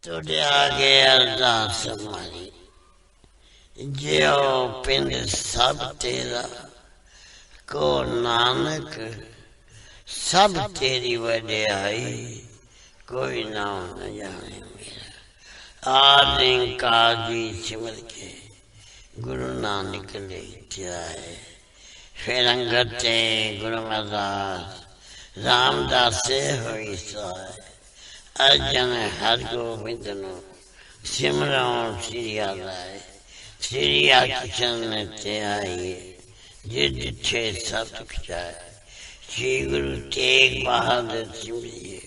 तुझे आगे अरदास हमारी, जो पिंड सब तेरा, को नानक सब तेरी वड्याई, कोई नाम न जाने मेरा। आदि काजी सिमर के गुरु नानक ले जाए, फिर अंगते गुरु अरदास रामदास से होई सहाय। अर्जन हर गोबिंद नो सिमरो श्री आलाए, श्री कृष्ण ते आइए, जिद छे सत जाए। श्री गुरु तेग बहादुर सिमरिए,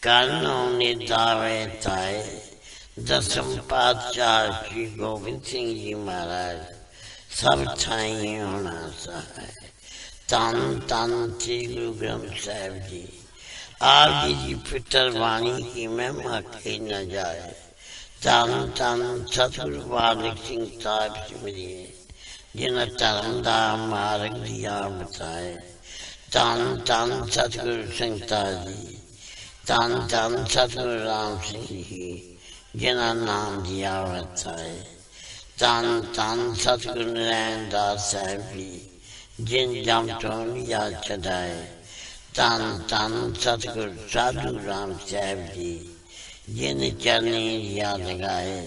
कानों ने दावे ताए। दसम पातशाह श्री गोबिंद सिंह जी महाराज सब ठाई होना सहाय। तन तन श्री गुरु ग्रंथ साहिब जी, आप जी पितर वाणी की महिमा कही न जाए। तन तन सतगुरु बालक सिंह साहिब सिमरिए, जिन धर्म दा मार्ग दिया बताए। तन तन सतगुरु संगता जी, तन तन सतगुरु राम सिंह जी, जिन्हें नाम दिया बताए। तन तन सतगुरु नारायण दास साहिब जी, जिन जम तो लिया चढ़ाए। तन तन सतगुरु साधु राम साहिब जी, जिन चरनी याद लगाए।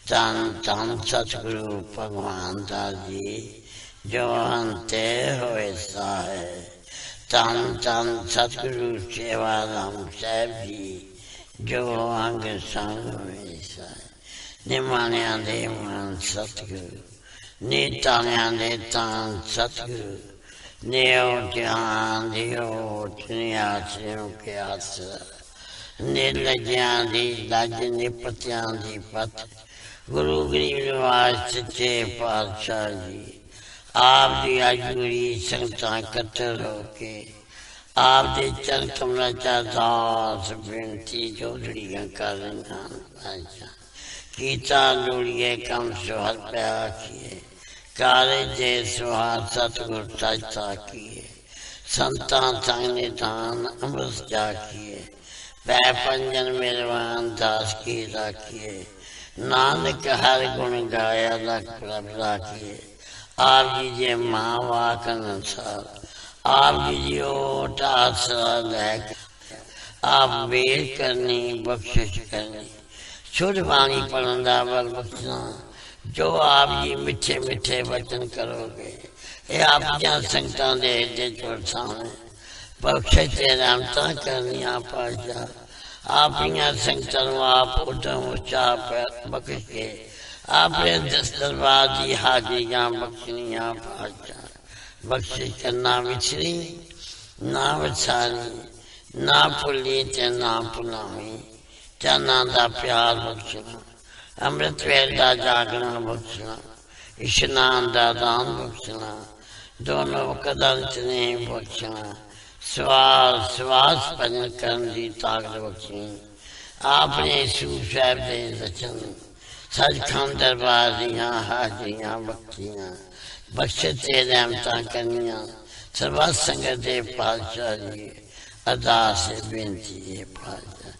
तन तन सतगुरु भगवान दास जी, जो अंते होए साहे। तन तन सतगुरु सेवा राम साहिब जी, जो अंग संग होए साहे। निमाणिया दे मन सतगुरु, नीताणिया दे तान सतगुरु, नेओ जान दियो दुनिया से के आसरा। निर्लज्ञां दी लज निपत्यां दी पत, गुरु गरीब निवास सच्चे पातशाह जी। आप दी अजूरी संगतां कतर होके, आप दे चल कमला चा दास बिनती जोड़ियां कर रहा। कीता लोड़िए कम सुहर पे आखिए, काले जे सुहार सतगुर सजता किए। संतान संग निधान अमृत जा किए, पै पंजन मेरवान दास की राखिए। नानक हर गुण गाया लख प्रभ राखिए। आप जी जे माँ वाक अनुसार, आप जी जी ओट आसरा लैक। आप वेर करनी बख्शिश करनी, शुद्ध वाणी पढ़न दा बल बख्शना। जो आप जी मिठे मिठे वचन करोगे, ये आप जहाँ संगतां दे दे जोड़ सामने बख्शे ते रहमतां करनिया पाशा। आप यहाँ संगतां आप उदम उचा बख्श के, आपने दरबार दी हाजिरियां बख्शनिया पाशा। बख्शिश करना विछड़ी ना विछारी, ना भुली ते ना भुलावी। चरना दा प्यार बख्शना, अमृत वेल का जागना बख्शना, इशनान का दान बख्शना, दोनों कदम ने बख्शना। श्वास श्वास भजन करने की ताकत बख्शनी। आपने सूफ साहब के रचन, सचखंड दरबार दियां हाजिरियां बख्शियां। बख्शे ते रहमतां करनिया, सर्वत संगत दे पातशाह जी। अरदास बेनती है पातशाह,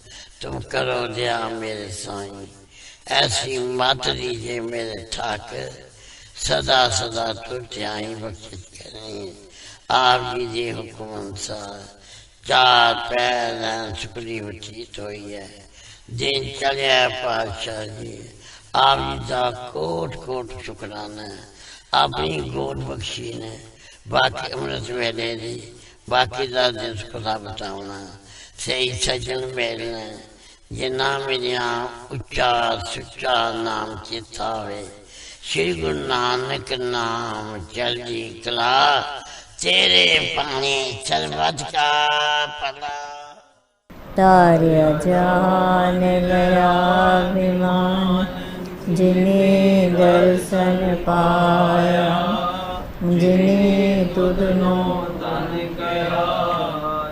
तुम करो दया मेरे साईं। ऐसी मत दीजिए मेरे ठाकर, सदा सदा तुझ्याई बख्शिश करें। आप जी के हुक्म अनुसार चार पैर सुखली बचीत हुई है। दिन चलिया पातशाह जी, आप जी का कोट कोट शुकराना। अपनी गोद बख्शी ने बाकी अमृत वेले दी, बाकी का दिन खुदा बताना। सही सजन मिलने, जिन्ना मेरिया उच्चा सुच्चा नाम चेता होवे। श्री गुरु नानक नाम चढ़दी कला, तेरे पानी सरबत का भला। तार्य जान गया विमान, जिन्हें दर्शन पाया। जिन्हें तुधनो तन कया,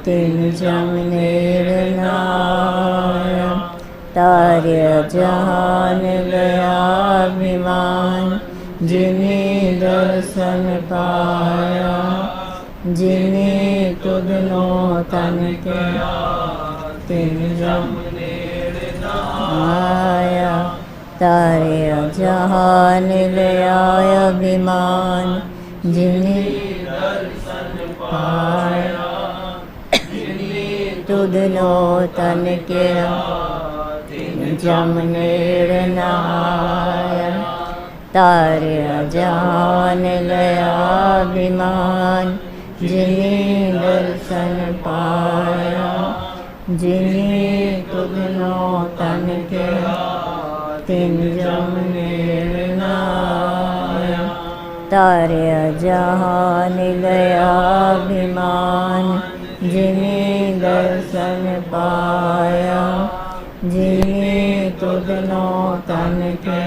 तिन जम निर्नाया। तार्य जान गया विमान, जिन्हें दर्शन पाया। जिन्हें तुधनो तन कया, तिन जम निर्नाया। आया तारे जहान ले आया अभिमान जिन्हें पाया तुधनो तन के जमनेर नाया तारे जहान लया अभिमान जिन्हें दर्शन पाया जिन्हें तुधनो तन के तिन जमनेर नाया तारे जहान लया अभिमान जिन्हें दर्शन पाया जिन्हें तुधनो तन के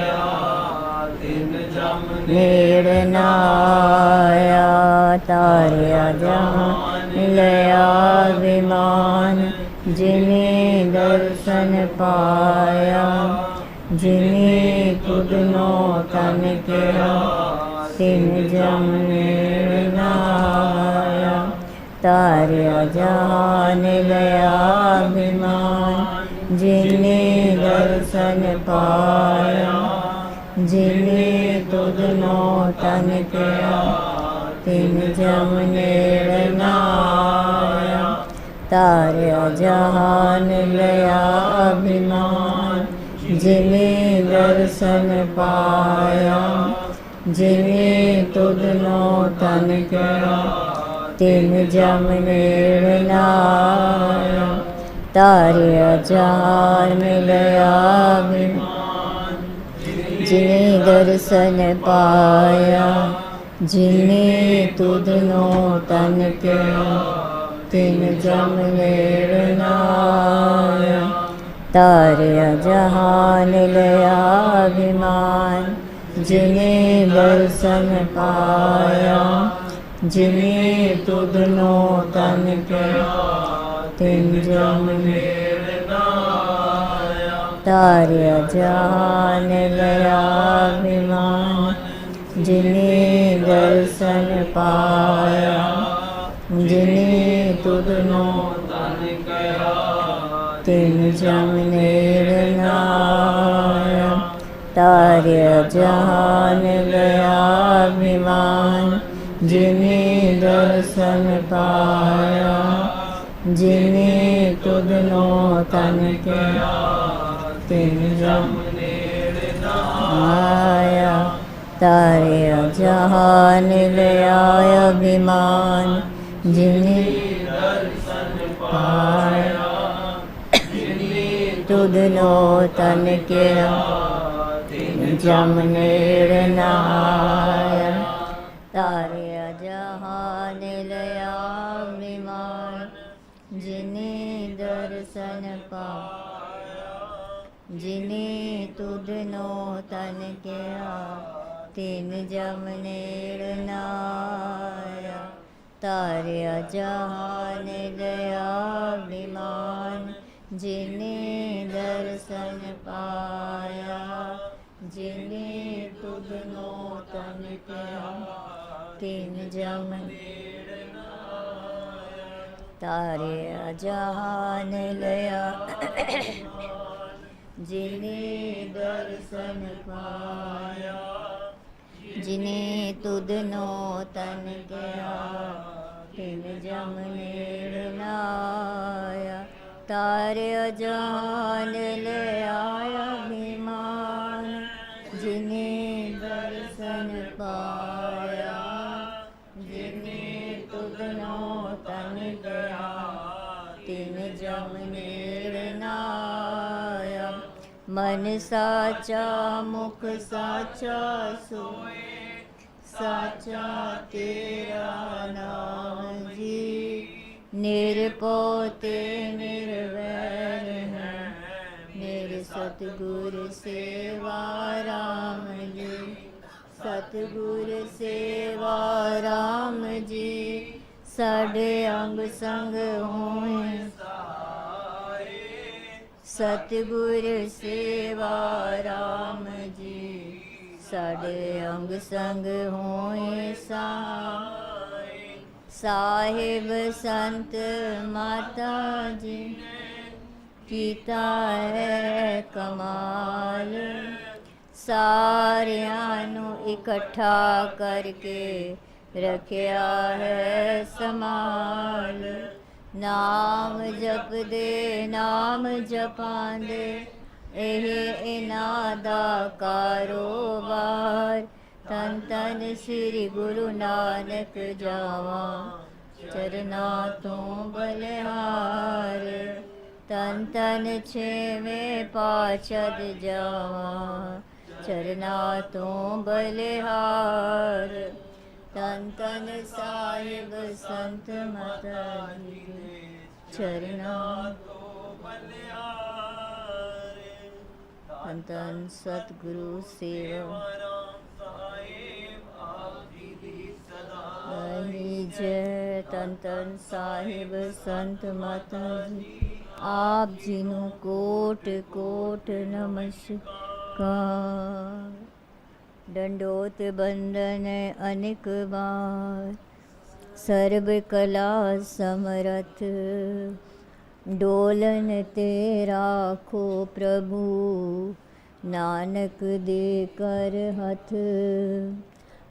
जमनेर नाया तारे जहान लया अभिमान जिन्हें दर्शन पाया जिन्हें तुधनो तन के तिन जमनेर नाया तारे जहान लया अभिमान जिन्हें दर्शन पाया जिन्हें तुधनो तन के तिन जमनेर नाया तारे जहान लया अभिमान जिन्हें दर्शन पाया जिन्हें तुधनो तन के तिन जमनेर नाया तारे जहान लया अभिमान जिन्हें दर्शन पाया जिन्हें तुधनो तन के तिन जमनेर नाया तारे जहान लया अभिमान जिन्हें दर्शन पाया जिन्हें तुधनो तन के तिन जमनेर नाया तारे जहान लया अभिमान जिन्हें दर्शन पाया जिन्हें तुधनो तन के तिन जमनेर नाया तारे जहान लया अभिमान जिन्हें दर्शन पाया जिन्हें तुधनो तन के तिन जमनेर नाया तारे जहान लया अभिमान जिन्हें दर्शन पाया तुधनो तन के तिन जमनेर नाया तारे जहान लया अभिमान जिन्हें दर्शन पाया जिन्हें तुधनो तन के तिन जमनेर नाया तारे जहान लया अभिमान जिन्हें दर्शन पाया जिन्हें तुधनो तन के तिन जमनेर नाया तारे जहान लया जिन्हें दर्शन पाया जिन्हें तुधनो तन के तिन जमनेर नाया तारे जहान लया अभिमान जिन्हें दर्शन पाया जिन्हें तुधनो तन के तिन जमनेर नाया मन साचा मुख साचा सोए साचा तेरा नाम जी निरपोते निर्वैर है मेरे सतगुर सेवा राम जी सतगुर सेवा राम जी साढ़े अंग संग होए सतगुर सेवा राम जी साढ़े अंग संग होए साहिब संत माता जी ਕੀਤਾ ਹੈ ਕਮਾਲ। ਸਾਰਿਆਂ ਨੂੰ ਇਕੱਠਾ ਕਰਕੇ ਰੱਖਿਆ ਹੈ ਸੰਭਾਲ। ਨਾਮ ਜਪਦੇ ਨਾਮ ਜਪਾਂਦੇ ਇਹ ਇਹਨਾਂ ਦਾ ਕਾਰੋਬਾਰ। ਧੰਨ ਧੰਨ ਸ੍ਰੀ ਗੁਰੂ ਨਾਨਕ ਜਾਵਾਂ ਚਰਨਾਂ ਤੋਂ ਬਲਿਹਾਰ। ਧੰਨ ਧੰਨ ਛੇਵੇਂ ਪਾਤਸ਼ਾਹ ਜਾਵਾਂ ਚਰਨਾਂ ਤੋਂ ਬਲਿਹਾਰ। ਧੰਨ ਧੰਨ ਸਾਹਿਬ ਸੰਤ ਮਾਤਾ ਜੀ ਦੇ ਚਰਨਾਂ ਤੋਂ ਬਲਿਹਾਰ। ਧੰਨ ਧੰਨ ਸਤਿਗੁਰੂ ਸੇਵਾ ਜੈ। ਧੰਨ ਧੰਨ ਸਾਹਿਬ ਸੰਤ ਮਾਤਾ ਜੀ ਆਪ ਜੀ ਨੂੰ ਕੋਟ ਕੋਟ ਨਮਸਕਾਰ। दंडोत बंदन अनेक बार। सर्व कला समरथ डोलन ते राखो प्रभु। नानक दे कर हथ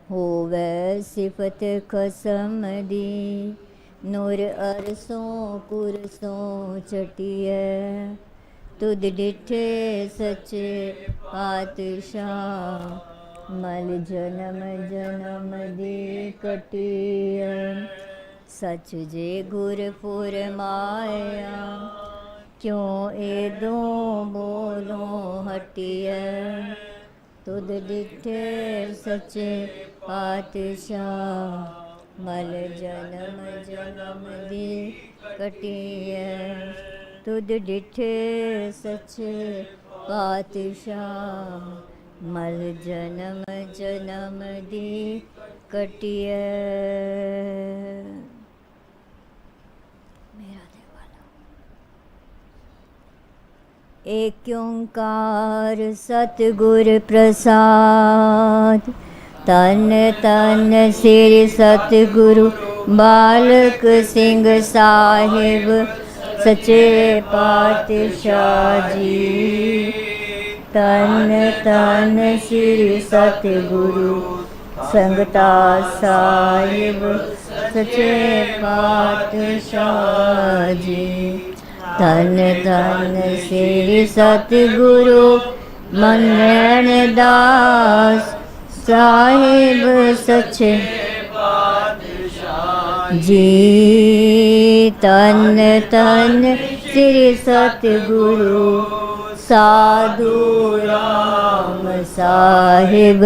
होवै सिफत खसम दी। नूर अरसों कुरसों चटियै तुद डिठे सच्चे पातशाह। मल जन्म जन्म दी कटिय सच जे गुरपुर माया। क्यों एदो बोलो हटिय तुद डिठे सच्चे पातशाह। मल जन्म जन्म दी कटिय तुद डिठे सच्चे पातशाह। मल जन्म जन्म दी कटिय। एक ओंकार सतगुर प्रसाद। तन तन श्री सतगुरु बालक सिंह साहिब सच्चे पातशाह जी। तन तन श्री सतगुरु संगता साहिब सच्चे पातशाह जी। तन तन श्री सतगुरु मंगन दास साहिब सच्चे पातशाह जी। तन तन श्री सतगुरु साधु राम साहिब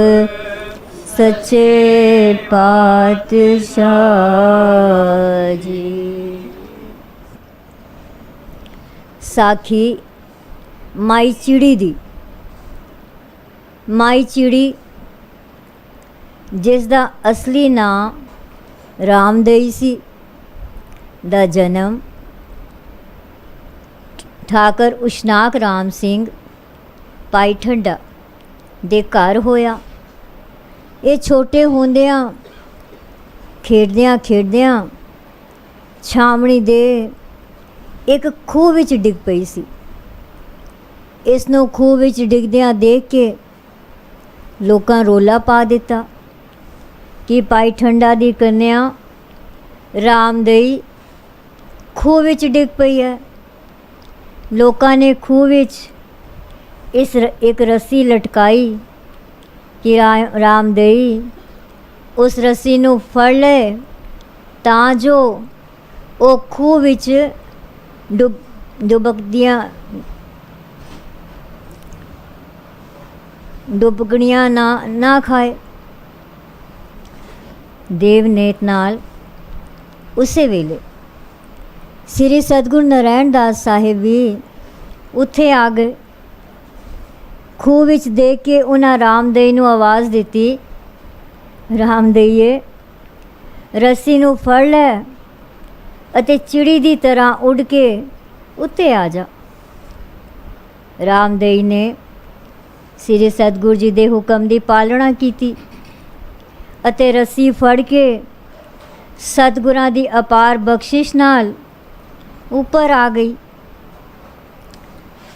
सच्चे पातशाह जी। साखी माई चिड़ी दी। माई चिड़ी जिस दा असली नाम रामदेई सी दा जन्म ठाकर उशनाक राम सिंह पाई ठंडा दे घर होया। ये छोटे होंदियां खेडदियां खेडदियां छावनी दे एक खूह विच डिग पई सी। इसनों खूह विच डिगदियां देख के लोकां रोला पा दिता कि पाई ठंडा दी कन्या रामदेई खूह विच डिग पई है। लोकां ने खूह विच इस एक रस्सी लटकाई कि रामदेई उस रस्सी नूं फड़ ले तां जो वो खूह विच डुबकणियां ना खाए। देवनेत नाल उसे वेले श्री सतगुरु नारायण दास साहिब भी उत्थे आ गए। खूह विच देख के उन्हां रामदेई नूं आवाज़ दिती, रामदेईए रस्सी नूं फड़ लै अते चिड़ी दी तरह उड़ के उत्ते आ जा। रामदेई ने श्री सतगुरु जी दे हुक्म दी पालना कीती अते रस्सी फड़ के सतगुरां दी अपार बख्शिश नाल ऊपर आ गई।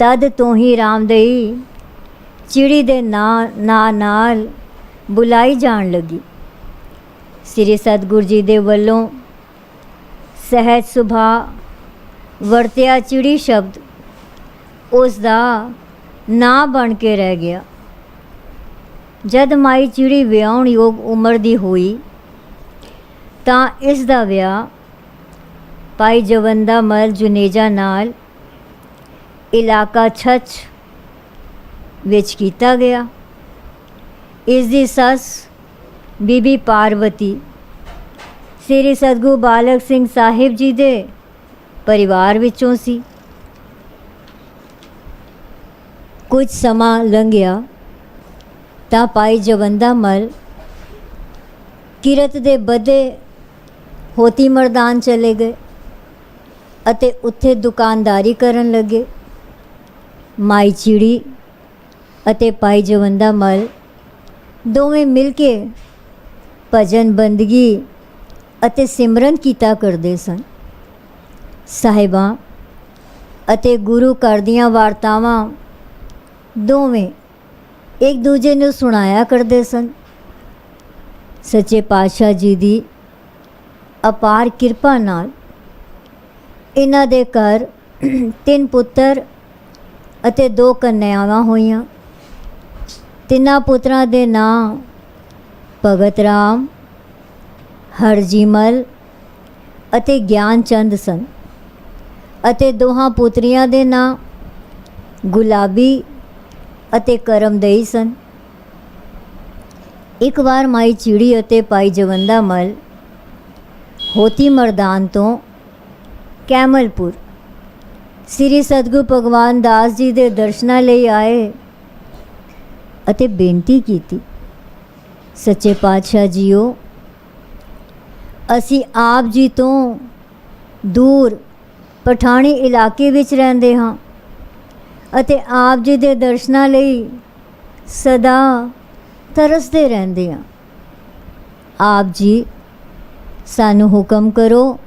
ਤਦ ਤੋਂ ਹੀ ਰਾਮਦਈ ਚਿੜੀ ਦੇ ਨਾਂ ਨਾਲ ਬੁਲਾਈ ਜਾਣ ਲੱਗੀ। ਸ੍ਰੀ ਸਤਿਗੁਰੂ ਜੀ ਦੇ ਵੱਲੋਂ ਸਹਿਜ ਸੁਭਾਅ ਵਰਤਿਆ ਚਿੜੀ ਸ਼ਬਦ ਉਸ ਦਾ ਨਾਂ ਬਣ ਕੇ ਰਹਿ ਗਿਆ। ਜਦ ਮਾਈ ਚਿੜੀ ਵਿਆਹੁਣ ਯੋਗ ਉਮਰ ਦੀ ਹੋਈ ਤਾਂ ਇਸ ਦਾ ਵਿਆਹ ਭਾਈ ਜਵੰਦਾ ਮਲ ਜੁਨੇਜਾ ਨਾਲ ਇਲਾਕਾ ਛੱਛ ਵਿੱਚ ਕੀਤਾ ਗਿਆ। ਇਸ ਦੀ ਸੱਸ ਬੀਬੀ ਪਾਰਵਤੀ ਸ੍ਰੀ ਸਤਿਗੁਰੂ ਬਾਲਕ ਸਿੰਘ ਸਾਹਿਬ ਜੀ ਦੇ ਪਰਿਵਾਰ ਵਿੱਚੋਂ ਸੀ। ਕੁਝ ਸਮਾਂ ਲੰਘਿਆ ਤਾਂ ਭਾਈ ਜਵੰਦਾ ਮਲ ਕਿਰਤ ਦੇ ਬਦੇ ਹੋਤੀ ਮਰਦਾਨ ਚਲੇ ਗਏ ਅਤੇ ਉੱਥੇ ਦੁਕਾਨਦਾਰੀ ਕਰਨ ਲੱਗੇ। ਮਾਈ ਚਿੜੀ ਅਤੇ ਭਾਈ ਜਵੰਦਾ ਮਲ ਦੋਵੇਂ ਮਿਲ ਕੇ ਭਜਨ ਬੰਦਗੀ ਅਤੇ ਸਿਮਰਨ ਕੀਤਾ ਕਰਦੇ ਸਨ। ਸਾਹਿਬਾਂ ਅਤੇ ਗੁਰੂ ਘਰ ਦੀਆਂ ਵਾਰਤਾਵਾਂ ਦੋਵੇਂ ਇੱਕ ਦੂਜੇ ਨੂੰ ਸੁਣਾਇਆ ਕਰਦੇ ਸਨ। ਸੱਚੇ ਪਾਤਸ਼ਾਹ ਜੀ ਦੀ ਅਪਾਰ ਕਿਰਪਾ ਨਾਲ ਇਹਨਾਂ ਦੇ ਘਰ 3 ਪੁੱਤਰ ਅਤੇ 2 ਕੰਨਿਆਵਾਂ ਹੋਈਆਂ। ਤਿੰਨਾਂ ਪੁੱਤਰਾਂ ਦੇ ਨਾਂ ਭਗਤ ਰਾਮ, ਹਰਜੀਮਲ ਅਤੇ ਗਿਆਨ ਚੰਦ ਸਨ ਅਤੇ 2 ਪੁੱਤਰੀਆਂ ਦੇ ਨਾਂ ਗੁਲਾਬੀ ਅਤੇ ਕਰਮਦਈ ਸਨ। ਇੱਕ ਵਾਰ ਮਾਈ ਚਿੜੀ ਅਤੇ ਭਾਈ ਜਵੰਦਾ ਮਲ ਹੋਤੀ ਮਰਦਾਨ ਤੋਂ ਕੈਮਲਪੁਰ ਸ੍ਰੀ ਸਤਿਗੁਰੂ ਭਗਵਾਨ ਦਾਸ ਜੀ ਦੇ ਦਰਸ਼ਨਾਂ ਲਈ ਆਏ ਅਤੇ ਬੇਨਤੀ ਕੀਤੀ, ਸੱਚੇ ਪਾਤਸ਼ਾਹ ਜੀਓ, ਅਸੀਂ ਆਪ ਜੀ ਤੋਂ ਦੂਰ ਪਠਾਣੀ ਇਲਾਕੇ ਵਿੱਚ ਰਹਿੰਦੇ ਹਾਂ ਅਤੇ ਆਪ ਜੀ ਦੇ ਦਰਸ਼ਨਾਂ ਲਈ ਸਦਾ ਤਰਸਦੇ ਰਹਿੰਦੇ ਹਾਂ। ਆਪ ਜੀ ਸਾਨੂੰ ਹੁਕਮ ਕਰੋ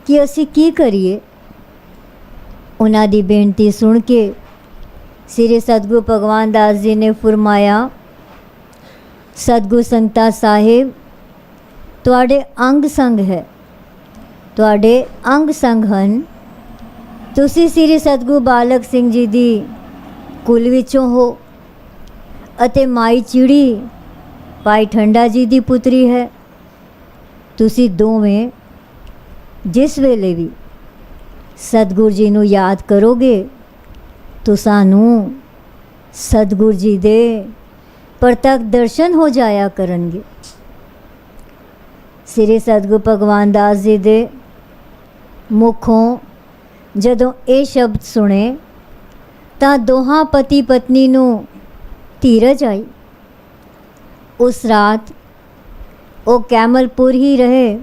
ਕਿ ਅਸੀਂ ਕੀ ਕਰੀਏ। ਉਹਨਾਂ ਦੀ ਬੇਨਤੀ ਸੁਣ ਕੇ ਸ੍ਰੀ ਸਤਿਗੁਰੂ ਭਗਵਾਨ ਦਾਸ ਜੀ ਨੇ ਫਰਮਾਇਆ, ਸਤਿਗੁਰੂ ਸੰਗਤਾ ਸਾਹਿਬ ਤੁਹਾਡੇ ਅੰਗ ਸੰਗ ਹੈ, ਤੁਹਾਡੇ ਅੰਗ ਸੰਗ ਹਨ। ਤੁਸੀਂ ਸ੍ਰੀ ਸਤਿਗੁਰੂ ਬਾਲਕ ਸਿੰਘ ਜੀ ਦੀ ਕੁਲ ਵਿੱਚੋਂ ਹੋ ਅਤੇ ਮਾਈ ਚਿੜੀ ਭਾਈ ਠੰਡਾ ਜੀ ਦੀ ਪੁੱਤਰੀ ਹੈ। ਤੁਸੀਂ ਦੋਵੇਂ ਜਿਸ ਵੇਲੇ ਵੀ ਸਤਿਗੁਰੂ ਜੀ ਨੂੰ ਯਾਦ ਕਰੋਗੇ ਤਾਂ ਸਾਨੂੰ ਸਤਿਗੁਰੂ ਜੀ ਦੇ ਪ੍ਰਤੱਖ ਦਰਸ਼ਨ ਹੋ ਜਾਇਆ ਕਰਨਗੇ। ਸ੍ਰੀ ਸਤਿਗੁਰੂ ਭਗਵਾਨ ਦਾਸ ਜੀ ਦੇ ਮੁਖੋਂ ਜਦੋਂ ਇਹ ਸ਼ਬਦ ਸੁਣੇ ਤਾਂ ਦੋਹਾਂ ਪਤੀ ਪਤਨੀ ਨੂੰ ਧੀਰਜ ਆਈ। ਉਸ ਰਾਤ ਉਹ ਕੈਮਲਪੁਰ ਹੀ ਰਹੇ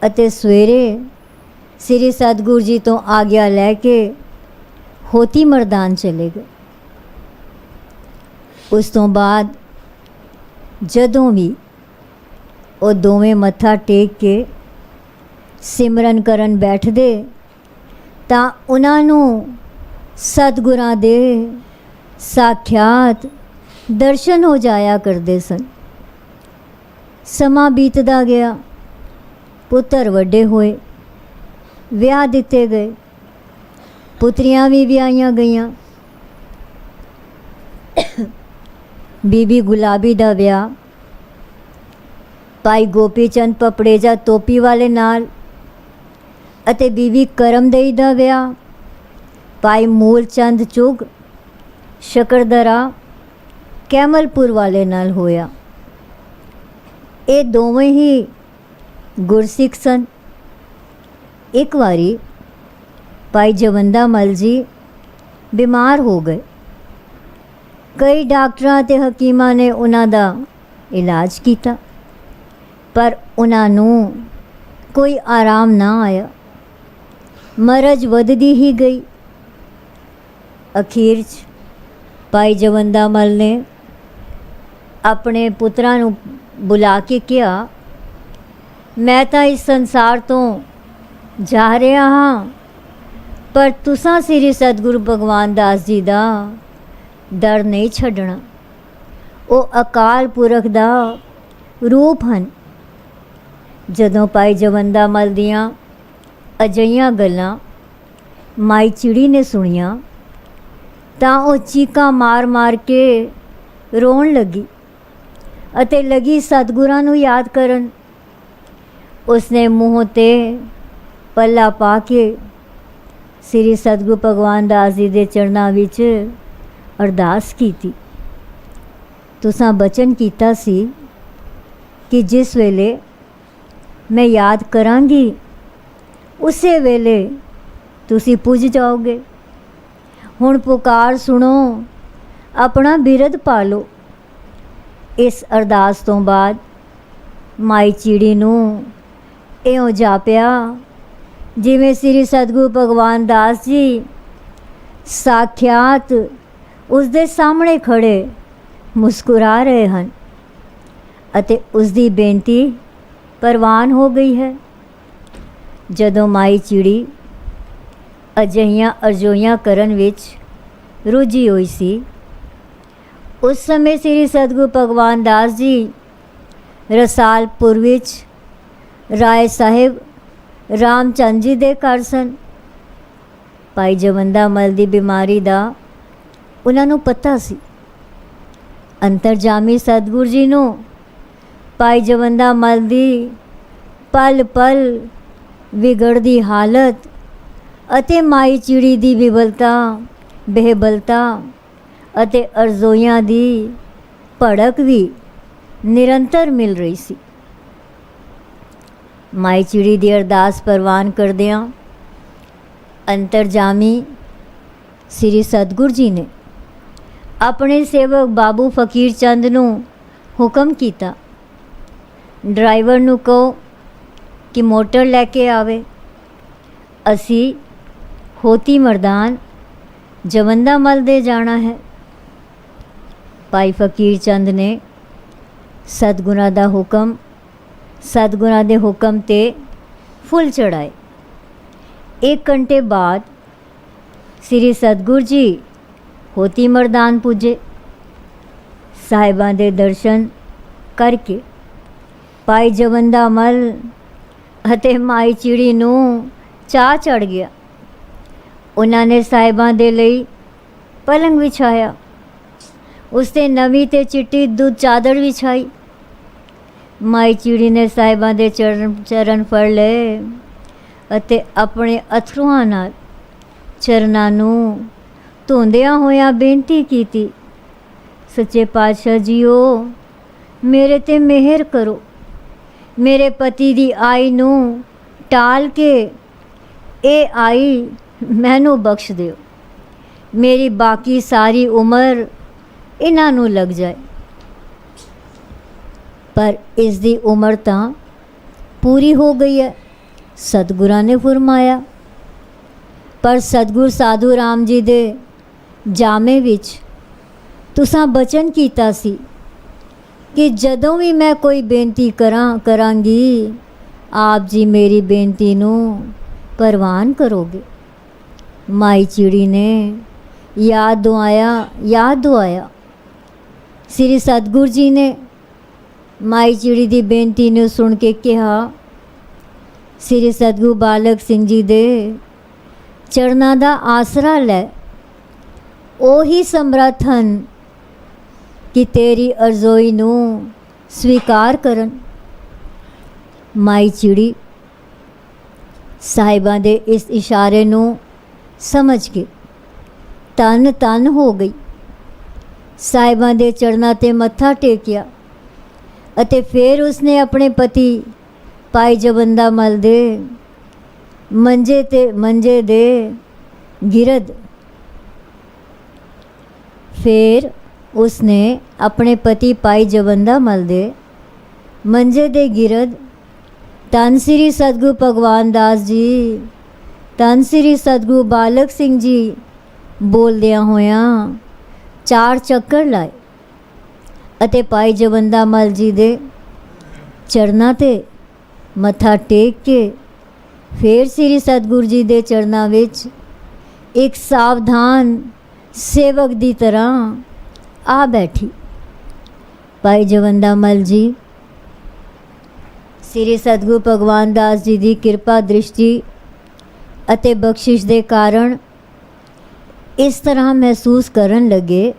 ਅਤੇ ਸਵੇਰੇ ਸ੍ਰੀ ਸਤਿਗੁਰੂ ਜੀ ਤੋਂ ਆਗਿਆ ਲੈ ਕੇ ਹੋਤੀ ਮਰਦਾਨ ਚਲੇ ਗਏ। ਉਸ ਤੋਂ ਬਾਅਦ ਜਦੋਂ ਵੀ ਉਹ ਦੋਵੇਂ ਮੱਥਾ ਟੇਕ ਕੇ ਸਿਮਰਨ ਕਰਨ ਬੈਠਦੇ ਤਾਂ ਉਹਨਾਂ ਨੂੰ ਸਤਿਗੁਰਾਂ ਦੇ ਸਾਖਿਆਤ ਦਰਸ਼ਨ ਹੋ ਜਾਇਆ ਕਰਦੇ ਸਨ। ਸਮਾਂ ਬੀਤਦਾ ਗਿਆ, ਪੁੱਤਰ ਵੱਡੇ ਹੋਏ, ਵਿਆਹ ਦਿੱਤੇ ਗਏ, ਪੁੱਤਰੀਆਂ ਵੀ ਵਿਆਹੀਆਂ ਗਈਆਂ। ਬੀਬੀ ਗੁਲਾਬੀ ਦਾ ਵਿਆਹ ਭਾਈ ਗੋਪੀ ਚੰਦ ਪਪੜੇਜਾ ਟੋਪੀ ਵਾਲੇ ਨਾਲ ਅਤੇ ਬੀਬੀ ਕਰਮਦਈ ਦਾ ਵਿਆਹ ਭਾਈ ਮੂਲ ਚੰਦ ਚੁਗ ਸ਼ਕਰਦਰਾ ਕੈਮਲਪੁਰ ਵਾਲੇ ਨਾਲ ਹੋਇਆ। ਇਹ ਦੋਵੇਂ ਹੀ ਗੁਰਸਿੱਖ ਸਨ। ਇੱਕ ਵਾਰੀ ਭਾਈ ਜਵੰਦਾ ਮਲ ਜੀ ਬਿਮਾਰ ਹੋ ਗਏ। ਕਈ ਡਾਕਟਰਾਂ ਅਤੇ ਹਕੀਮਾਂ ਨੇ ਉਹਨਾਂ ਦਾ ਇਲਾਜ ਕੀਤਾ ਪਰ ਉਹਨਾਂ ਨੂੰ ਕੋਈ ਆਰਾਮ ਨਾ ਆਇਆ। ਮਰਜ਼ ਵੱਧਦੀ ਹੀ ਗਈ। ਅਖੀਰ 'ਚ ਭਾਈ ਜਵੰਦਾ ਮਲ ਨੇ ਆਪਣੇ ਪੁੱਤਰਾਂ ਨੂੰ ਬੁਲਾ ਕੇ ਕਿਹਾ, ਮੈਂ ਤਾਂ ਇਸ ਸੰਸਾਰ ਤੋਂ ਜਾ ਰਿਹਾ ਹਾਂ पर तुसां श्री सतगुरु भगवान दास जी दा दर नहीं छड्डना। वो अकाल पुरख दा रूप ਹਨ। ਜਦੋਂ ਭਾਈ ਜਵੰਦਾ ਮਲ ਦੀਆਂ ਅਜਿਹੀਆਂ ਗੱਲਾਂ ਮਾਈ ਚਿੜੀ ਨੇ ਸੁਣੀਆਂ ਤਾਂ ਉਹ ਚੀਕਾਂ ਮਾਰ ਕੇ ਰੋਣ ਲੱਗੀ ਅਤੇ ਲੱਗੀ ਸਤਿਗੁਰਾਂ ਨੂੰ ਯਾਦ ਕਰਨ। ਉਸਨੇ ਮੂੰਹ 'ਤੇ ਪੱਲਾ ਪਾ ਕੇ ਸ੍ਰੀ ਸਤਿਗੁਰੂ ਭਗਵਾਨ ਦਾਸ ਜੀ ਦੇ ਚਰਨਾਂ ਵਿੱਚ ਅਰਦਾਸ ਕੀਤੀ। ਤੁਸਾਂ ਬਚਨ ਕੀਤਾ ਸੀ कि जिस वेले मैं याद करांगी उसे वेले तुसी पुज जाओगे। हुण पुकार सुनो, अपना बिरद पालो। इस अरदास तो बाद माई चिड़ी नूं इउं जापिया जिवें श्री सतगुरु भगवान दास जी साख्यात उसदे सामने खड़े मुस्कुरा रहे हैं ਅਤੇ ਉਸ ਦੀ ਬੇਨਤੀ ਪ੍ਰਵਾਨ ਹੋ ਗਈ ਹੈ। ਜਦੋਂ ਮਾਈ ਚਿੜੀ ਅਜਿਹੀਆਂ ਅਰਜ਼ੋਈਆਂ ਕਰਨ ਵਿੱਚ ਰੁੱਝੀ ਹੋਈ ਸੀ, ਉਸ ਸਮੇਂ ਸ੍ਰੀ ਸਤਿਗੁਰੂ ਭਗਵਾਨ ਦਾਸ ਜੀ ਰਸਾਲਪੁਰ ਵਿੱਚ ਰਾਏ ਸਾਹਿਬ ਰਾਮਚੰਦ ਜੀ ਦੇ ਘਰ ਸਨ। ਭਾਈ ਜਵੰਦਾ ਮਲ ਦੀ ਬਿਮਾਰੀ ਦਾ ਉਹਨਾਂ ਨੂੰ ਪਤਾ ਸੀ। ਅੰਤਰਜਾਮੀ ਸਤਿਗੁਰੂ ਜੀ ਨੂੰ ਭਾਈ ਜਵੰਦਾ ਮਲ ਦੀ ਪਲ ਪਲ ਵਿਗੜਦੀ ਹਾਲਤ ਅਤੇ ਮਾਈ ਚਿੜੀ ਦੀ ਵਿਵਲਤਾ ਬੇਹਬਲਤਾ ਅਤੇ ਅਰਜ਼ੋਈਆਂ ਦੀ ਭੜਕ ਵੀ ਨਿਰੰਤਰ ਮਿਲ ਰਹੀ ਸੀ। ਮਾਈ ਚਿੜੀ ਦੀ ਅਰਦਾਸ ਪ੍ਰਵਾਨ ਕਰਦਿਆਂ ਅੰਤਰਜਾਮੀ ਸ੍ਰੀ ਸਤਿਗੁਰੂ ਜੀ ਨੇ ਆਪਣੇ ਸੇਵਕ ਬਾਬੂ ਫਕੀਰ ਚੰਦ ਨੂੰ ਹੁਕਮ ਕੀਤਾ, ਡਰਾਈਵਰ ਨੂੰ ਕਹੋ ਕਿ ਮੋਟਰ ਲੈ ਕੇ ਆਵੇ, ਅਸੀਂ ਹੋਤੀ ਮਰਦਾਨ ਜਵੰਦਾ ਮਲ ਦੇ ਜਾਣਾ ਹੈ। ਭਾਈ ਫਕੀਰ ਚੰਦ ਨੇ ਸਤਿਗੁਰਾਂ ਦਾ ਹੁਕਮ ਸਤਿਗੁਰਾਂ ਦੇ ਹੁਕਮ 'ਤੇ ਫੁੱਲ ਚੜਾਏ। 1 ਘੰਟੇ ਬਾਅਦ ਸ੍ਰੀ ਸਤਿਗੁਰੂ ਜੀ ਹੋਤੀ ਮਰਦਾਨ ਪੁੱਜੇ। ਸਾਹਿਬਾਂ ਦੇ ਦਰਸ਼ਨ ਕਰਕੇ ਭਾਈ ਜਵੰਦਾ ਮਲ ਅਤੇ ਮਾਈ ਚਿੜੀ ਨੂੰ ਚਾਅ ਚੜ੍ਹ ਗਿਆ। ਉਹਨਾਂ ਨੇ ਸਾਹਿਬਾਂ ਦੇ ਲਈ ਪਲੰਗ ਵਿਛਾਇਆ, ਉਸ 'ਤੇ ਨਵੀਂ ਅਤੇ ਚਿੱਟੀ ਦੁੱਧ ਚਾਦਰ ਵਿਛਾਈ। ਮਾਈ ਚਿੜੀ ਨੇ ਸਾਹਿਬਾਂ ਦੇ ਚਰਨ ਫੜ ਲਏ ਅਤੇ ਆਪਣੇ ਅਥਰੂਆਂ ਨਾਲ ਚਰਨਾਂ ਨੂੰ ਧੋਂਦਿਆਂ ਹੋਇਆਂ ਬੇਨਤੀ ਕੀਤੀ, ਸੱਚੇ ਪਾਤਸ਼ਾਹ ਜੀਓ, ਮੇਰੇ 'ਤੇ ਮਿਹਰ ਕਰੋ। ਮੇਰੇ ਪਤੀ ਦੀ ਆਈ ਨੂੰ ਟਾਲ ਕੇ ਇਹ ਆਈ ਮੈਨੂੰ ਬਖਸ਼ ਦਿਓ। ਮੇਰੀ ਬਾਕੀ ਸਾਰੀ ਉਮਰ ਇਹਨਾਂ ਨੂੰ ਲੱਗ ਜਾਏ। ਪਰ ਇਸ ਦੀ ਉਮਰ ਤਾਂ ਪੂਰੀ ਹੋ ਗਈ ਹੈ, ਸਤਿਗੁਰਾਂ ਨੇ ਫਰਮਾਇਆ। ਪਰ ਸਤਿਗੁਰ ਸਾਧੂ ਰਾਮ ਜੀ ਦੇ ਜਾਮੇ ਵਿੱਚ ਤੁਸਾਂ ਬਚਨ ਕੀਤਾ ਸੀ ਕਿ ਜਦੋਂ ਵੀ ਮੈਂ ਕੋਈ ਬੇਨਤੀ ਕਰਾਂਗੀ ਆਪ ਜੀ ਮੇਰੀ ਬੇਨਤੀ ਨੂੰ ਪ੍ਰਵਾਨ ਕਰੋਗੇ। ਮਾਈ ਚਿੜੀ ਨੇ ਯਾਦ ਦੁਆਇਆ। ਸ੍ਰੀ ਸਤਿਗੁਰੂ ਜੀ ਨੇ ਮਾਈ ਚਿੜੀ ਦੀ ਬੇਨਤੀ ਨੂੰ ਸੁਣ ਕੇ ਕਿਹਾ, ਸ੍ਰੀ ਸਤਿਗੁਰੂ ਬਾਲਕ ਸਿੰਘ ਜੀ ਦੇ ਚਰਨਾਂ ਦਾ ਆਸਰਾ ਲੈ, ਉਹੀ ਸਮਰੱਥ ਹਨ ਕਿ ਤੇਰੀ ਅਰਜ਼ੋਈ ਨੂੰ ਸਵੀਕਾਰ ਕਰਨ। ਮਾਈ ਚਿੜੀ ਸਾਹਿਬਾਂ ਦੇ ਇਸ ਇਸ਼ਾਰੇ ਨੂੰ ਸਮਝ ਕੇ ਤਨ ਹੋ ਗਈ। ਸਾਹਿਬਾਂ ਦੇ ਚਰਨਾਂ 'ਤੇ ਮੱਥਾ ਟੇਕਿਆ ਅਤੇ ਫਿਰ ਉਸਨੇ ਆਪਣੇ ਪਤੀ ਭਾਈ ਜਵੰਦਾ ਮਲ ਦੇ ਮੰਜੇ ਦੇ ਗਿਰਦ ਫਿਰ ਉਸਨੇ ਆਪਣੇ ਪਤੀ ਭਾਈ ਜਵੰਦਾ ਮਲ ਦੇ ਮੰਜੇ ਦੇ ਗਿਰਦ ਧੰਨ ਸ੍ਰੀ ਸਤਿਗੁਰੂ ਭਗਵਾਨ ਦਾਸ ਜੀ, ਧੰਨ ਸ੍ਰੀ ਸਤਿਗੁਰੂ ਬਾਲਕ ਸਿੰਘ ਜੀ ਬੋਲਦਿਆਂ ਹੋਇਆਂ 4 ਚੱਕਰ ਲਾਏ ਅਤੇ ਭਾਈ ਜਵੰਦਾ ਮਲ ਜੀ ਦੇ ਚਰਨਾਂ 'ਤੇ ਮੱਥਾ ਟੇਕ ਕੇ ਫਿਰ ਸ੍ਰੀ ਸਤਿਗੁਰੂ ਜੀ ਦੇ ਚਰਨਾਂ ਵਿੱਚ एक सावधान सेवक दी तरह आ बैठी। भाई जवंदा मल जी श्री सतगुरु भगवान दास जी की किरपा दृष्टि ਅਤੇ ਬਖਸ਼ਿਸ਼ ਦੇ ਕਾਰਨ ਇਸ ਤਰ੍ਹਾਂ ਮਹਿਸੂਸ ਕਰਨ ਲੱਗੇ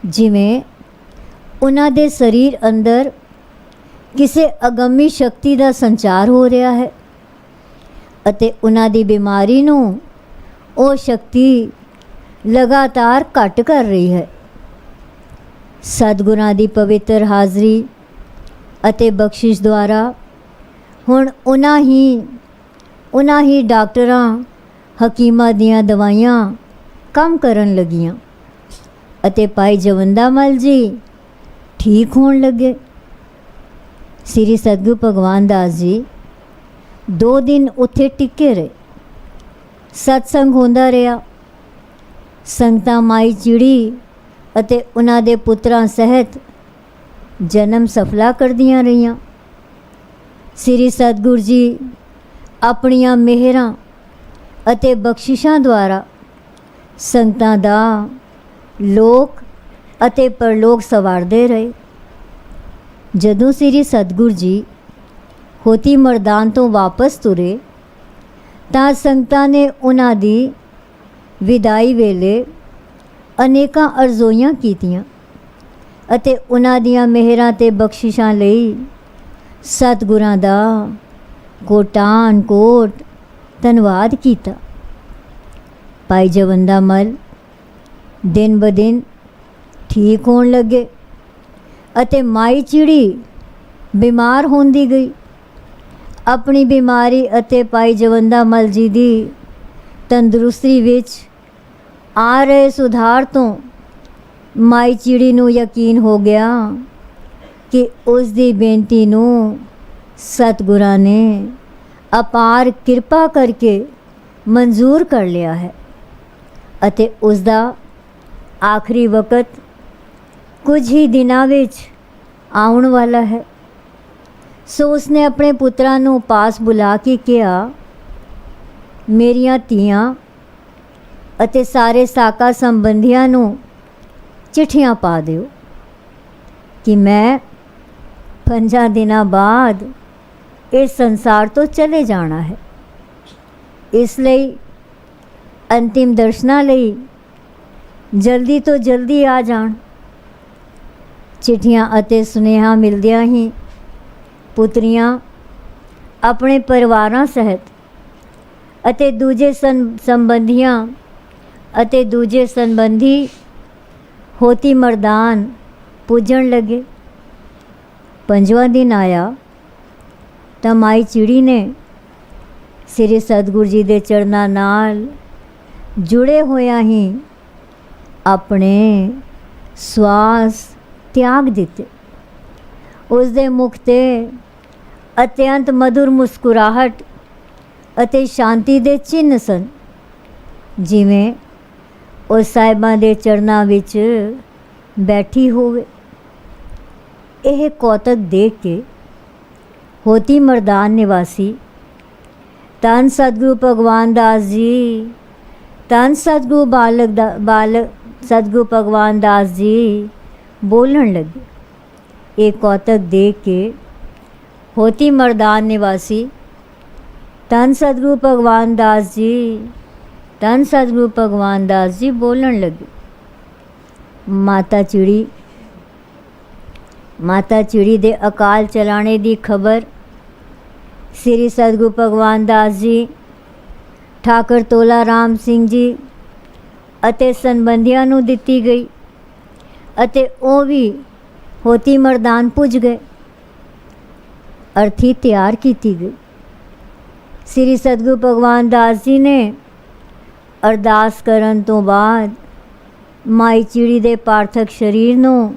ਜਿਵੇਂ ਉਹਨਾਂ ਦੇ ਸਰੀਰ ਅੰਦਰ ਕਿਸੇ ਅਗੰਮੀ ਸ਼ਕਤੀ ਦਾ ਸੰਚਾਰ ਹੋ ਰਿਹਾ ਹੈ ਅਤੇ ਉਹਨਾਂ ਦੀ ਬਿਮਾਰੀ ਨੂੰ ਉਹ ਸ਼ਕਤੀ ਲਗਾਤਾਰ ਘਟ ਕਰ ਰਹੀ ਹੈ। ਸਤਿਗੁਰਾਂ ਦੀ ਪਵਿੱਤਰ ਹਾਜ਼ਰੀ ਅਤੇ ਬਖਸ਼ਿਸ਼ ਦੁਆਰਾ ਹੁਣ ਉਹਨਾਂ ਹੀ ਡਾਕਟਰਾਂ ਹਕੀਮਾਂ ਦੀਆਂ ਦਵਾਈਆਂ ਕੰਮ ਕਰਨ ਲੱਗੀਆਂ ਅਤੇ ਭਾਈ ਜਵੰਦਾ ਮਲ ਜੀ ਠੀਕ ਹੋਣ ਲੱਗੇ। ਸ੍ਰੀ ਸਤਿਗੁਰੂ ਭਗਵਾਨ ਦਾਸ ਜੀ 2 ਦਿਨ ਉੱਥੇ ਟਿਕੇ ਰਹੇ। ਸਤਸੰਗ ਹੁੰਦਾ ਰਿਹਾ। ਸੰਗਤਾਂ ਮਾਈ ਚਿੜੀ ਅਤੇ ਉਹਨਾਂ ਦੇ ਪੁੱਤਰਾਂ ਸਹਿਤ ਜਨਮ ਸਫਲਾ ਕਰਦੀਆਂ ਰਹੀਆਂ। ਸ੍ਰੀ ਸਤਿਗੁਰੂ ਜੀ ਆਪਣੀਆਂ ਮਿਹਰਾਂ ਅਤੇ ਬਖਸ਼ਿਸ਼ਾਂ ਦੁਆਰਾ ਸੰਗਤਾਂ ਦਾ ਲੋਕ ਅਤੇ ਪਰਲੋਕ ਸਵਾਰਦੇ ਰਹੇ। ਜਦੋਂ ਸ੍ਰੀ ਸਤਿਗੁਰੂ ਜੀ ਹੋਤੀ ਮਰਦਾਨ ਤੋਂ ਵਾਪਸ ਤੁਰੇ ਤਾਂ ਸੰਗਤਾਂ ਨੇ ਉਹਨਾਂ ਦੀ ਵਿਦਾਈ ਵੇਲੇ ਅਨੇਕਾਂ ਅਰਜ਼ੋਈਆਂ ਕੀਤੀਆਂ ਅਤੇ ਉਹਨਾਂ ਦੀਆਂ ਮਿਹਰਾਂ ਤੇ ਬਖਸ਼ਿਸ਼ਾਂ ਲਈ ਸਤਿਗੁਰਾਂ ਦਾ ਕੋਟਾਨ ਕੋਟ ਧੰਨਵਾਦ ਕੀਤਾ। ਭਾਈ ਜਵੰਦਾ ਮਲ ਦਿਨ ਬ ਦਿਨ ਠੀਕ ਹੋਣ ਲੱਗੇ ਅਤੇ ਮਾਈ ਚਿੜੀ ਬਿਮਾਰ ਹੁੰਦੀ ਗਈ। ਆਪਣੀ ਬਿਮਾਰੀ ਅਤੇ ਭਾਈ ਜਵੰਦਾ ਮਲ ਜੀ ਦੀ ਤੰਦਰੁਸਤੀ ਵਿੱਚ ਆ ਰਹੇ ਸੁਧਾਰ ਤੋਂ ਮਾਈ ਚਿੜੀ ਨੂੰ ਯਕੀਨ ਹੋ ਗਿਆ ਕਿ ਉਸ ਦੀ ਬੇਨਤੀ ਨੂੰ ਸਤਿਗੁਰਾਂ ਨੇ ਅਪਾਰ ਕਿਰਪਾ ਕਰਕੇ ਮਨਜ਼ੂਰ ਕਰ ਲਿਆ ਹੈ ਅਤੇ ਉਸ ਦਾ ਆਖਰੀ ਵਕਤ ਕੁਝ ਹੀ ਦਿਨਾਂ ਵਿੱਚ ਆਉਣ ਵਾਲਾ ਹੈ। ਸੋ ਉਸਨੇ ਆਪਣੇ ਪੁੱਤਰਾਂ ਨੂੰ ਪਾਸ ਬੁਲਾ ਕੇ ਕਿਹਾ, ਮੇਰੀਆਂ ਧੀਆਂ ਅਤੇ ਸਾਰੇ ਸਾਕਾ ਸੰਬੰਧੀਆਂ ਨੂੰ ਚਿੱਠੀਆਂ ਪਾ ਦਿਓ ਕਿ ਮੈਂ 5 ਦਿਨਾਂ ਬਾਅਦ ਇਸ ਸੰਸਾਰ ਤੋਂ ਚਲੇ ਜਾਣਾ ਹੈ। ਇਸ ਲਈ ਅੰਤਿਮ ਦਰਸ਼ਨਾਂ ਲਈ ਜਲਦੀ ਤੋਂ ਜਲਦੀ ਆ ਜਾਣ। ਚਿੱਠੀਆਂ ਅਤੇ ਸੁਨੇਹਾ ਮਿਲਦਿਆਂ ਹੀ ਪੁੱਤਰੀਆਂ ਆਪਣੇ ਪਰਿਵਾਰਾਂ ਸਹਿਤ ਅਤੇ ਦੂਜੇ ਸੰਬੰਧੀ ਹੋਤੀ ਮਰਦਾਨ ਪੁੱਜਣ ਲੱਗੇ। 5ਵਾਂ ਦਿਨ ਆਇਆ ਤਾਂ ਮਾਈ ਚਿੜੀ ਨੇ ਸ੍ਰੀ ਸਤਿਗੁਰੂ ਜੀ ਦੇ ਚਰਨਾਂ ਨਾਲ ਜੁੜੇ ਹੋਇਆ ਹੀ ਆਪਣੇ ਸਵਾਸ ਤਿਆਗ ਦਿੱਤੇ। ਉਸ ਦੇ ਮੁਖ 'ਤੇ ਅਤਿਅੰਤ ਮਧੁਰ ਮੁਸਕਰਾਹਟ ਅਤੇ ਸ਼ਾਂਤੀ ਦੇ ਚਿੰਨ੍ਹ ਸਨ, ਜਿਵੇਂ ਉਹ ਸਾਹਿਬਾਂ ਦੇ ਚਰਨਾਂ ਵਿੱਚ ਬੈਠੀ ਹੋਵੇ। ਇਹ ਕੌਤਕ ਦੇਖ ਕੇ ਹੋਤੀ ਮਰਦਾਨ ਨਿਵਾਸੀ ਧੰਨ ਸਤਿਗੁਰੂ ਭਗਵਾਨ ਦਾਸ ਜੀ, ਧੰਨ ਸਤਿਗੁਰੂ ਸਤਿਗੁਰੂ ਭਗਵਾਨ ਦਾਸ ਜੀ ਬੋਲਣ ਲੱਗੇ। ਇਹ ਕੌਤਕ ਦੇਖ ਕੇ ਹੋਤੀ ਮਰਦਾਨ ਨਿਵਾਸੀ ਧੰਨ ਸਤਿਗੁਰੂ ਭਗਵਾਨ ਦਾਸ ਜੀ, ਧੰਨ ਸਤਿਗੁਰੂ ਭਗਵਾਨ ਦਾਸ ਜੀ ਬੋਲਣ ਲੱਗੇ। ਮਾਤਾ ਚਿੜੀ ਦੇ ਅਕਾਲ ਚਲਾਣੇ ਦੀ ਖਬਰ ਸ੍ਰੀ ਸਤਿਗੁਰੂ ਭਗਵਾਨ ਦਾਸ ਜੀ, ਠਾਕੁਰ ਤੋਲਾ ਰਾਮ ਸਿੰਘ ਜੀ ਅਤੇ ਸੰਬੰਧੀਆਂ ਨੂੰ ਦਿੱਤੀ ਗਈ ਅਤੇ ਉਹ ਵੀ ਹੋਤੀ ਮਰਦਾਨ ਪੁੱਜ ਗਏ। ਅਰਥੀ ਤਿਆਰ ਕੀਤੀ ਗਈ। ਸ੍ਰੀ ਸਤਿਗੁਰੂ ਭਗਵਾਨ ਦਾਸ ਜੀ ਨੇ ਅਰਦਾਸ ਕਰਨ ਤੋਂ ਬਾਅਦ ਮਾਈ ਚਿੜੀ ਦੇ ਪਾਰਥਕ ਸਰੀਰ ਨੂੰ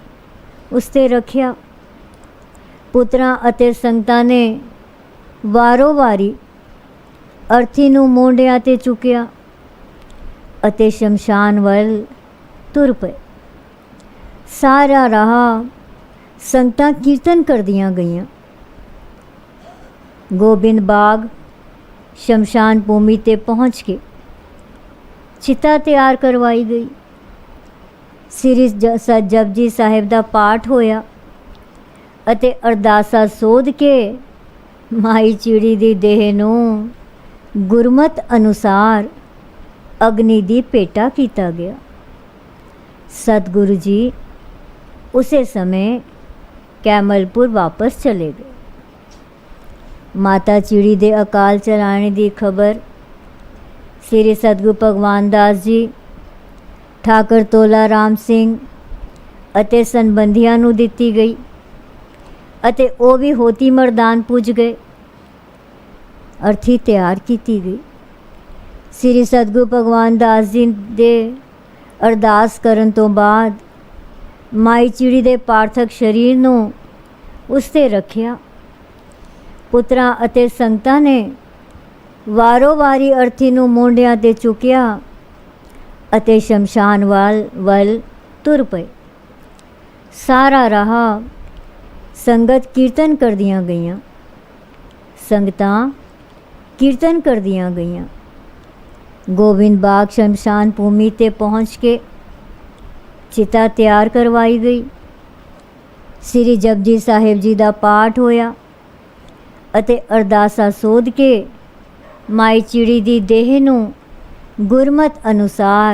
ਉਸ 'ਤੇ ਰੱਖਿਆ। ਪੁੱਤਰਾਂ ਅਤੇ ਸੰਗਤਾਂ ਨੇ ਵਾਰੋ ਵਾਰੀ ਅਰਥੀ ਨੂੰ ਮੋਢਿਆਂ 'ਤੇ ਚੁੱਕਿਆ ਅਤੇ ਸ਼ਮਸ਼ਾਨ ਵੱਲ ਤੁਰ ਪਏ। ਸਾਰਾ ਰਾਹ ਸੰਗਤਾਂ ਕੀਰਤਨ ਕਰਦੀਆਂ ਗਈਆਂ। ਗੋਬਿੰਦ ਬਾਗ ਸ਼ਮਸ਼ਾਨ ਭੂਮੀ 'ਤੇ ਪਹੁੰਚ ਕੇ चिता तैयार करवाई गई। श्री जपजी साहिब का पाठ होया अते अरदासा सोध के माई चिड़ी दी देह नूं गुरमत अनुसार अग्नि दी भेटा किया गया। सतगुरु जी उसे समय कैमलपुर वापस चले गए। माता चिड़ी दे अकाल चलाने की खबर श्री सतगुरु भगवान दास जी, ठाकर तोला राम सिंह अते संबंधियां नूं दिती गई अते वो भी होती मरदान पुज गए। अर्थी तैयार की गई। श्री सतगुरु भगवान दास जी दे अरदास करन तो बाद माई चिड़ी दे पार्थक शरीर नूं उसते रखिया। पुत्रा अते संगतां ने वारो वारी अर्थी नूं मोंढियां ते चुकिया अते शमशान वल तुर पए। सारा राह संगत कीर्तन करदियां गईयां, संगतां कीर्तन करदियां गईयां। गोबिंद बाग शमशान भूमि ते पहुँच के चिता तैयार करवाई गई। श्री जपजी साहिब जी का पाठ होया अते अरदासा सोध के माई चिड़ी दी देह नूं गुरमत अनुसार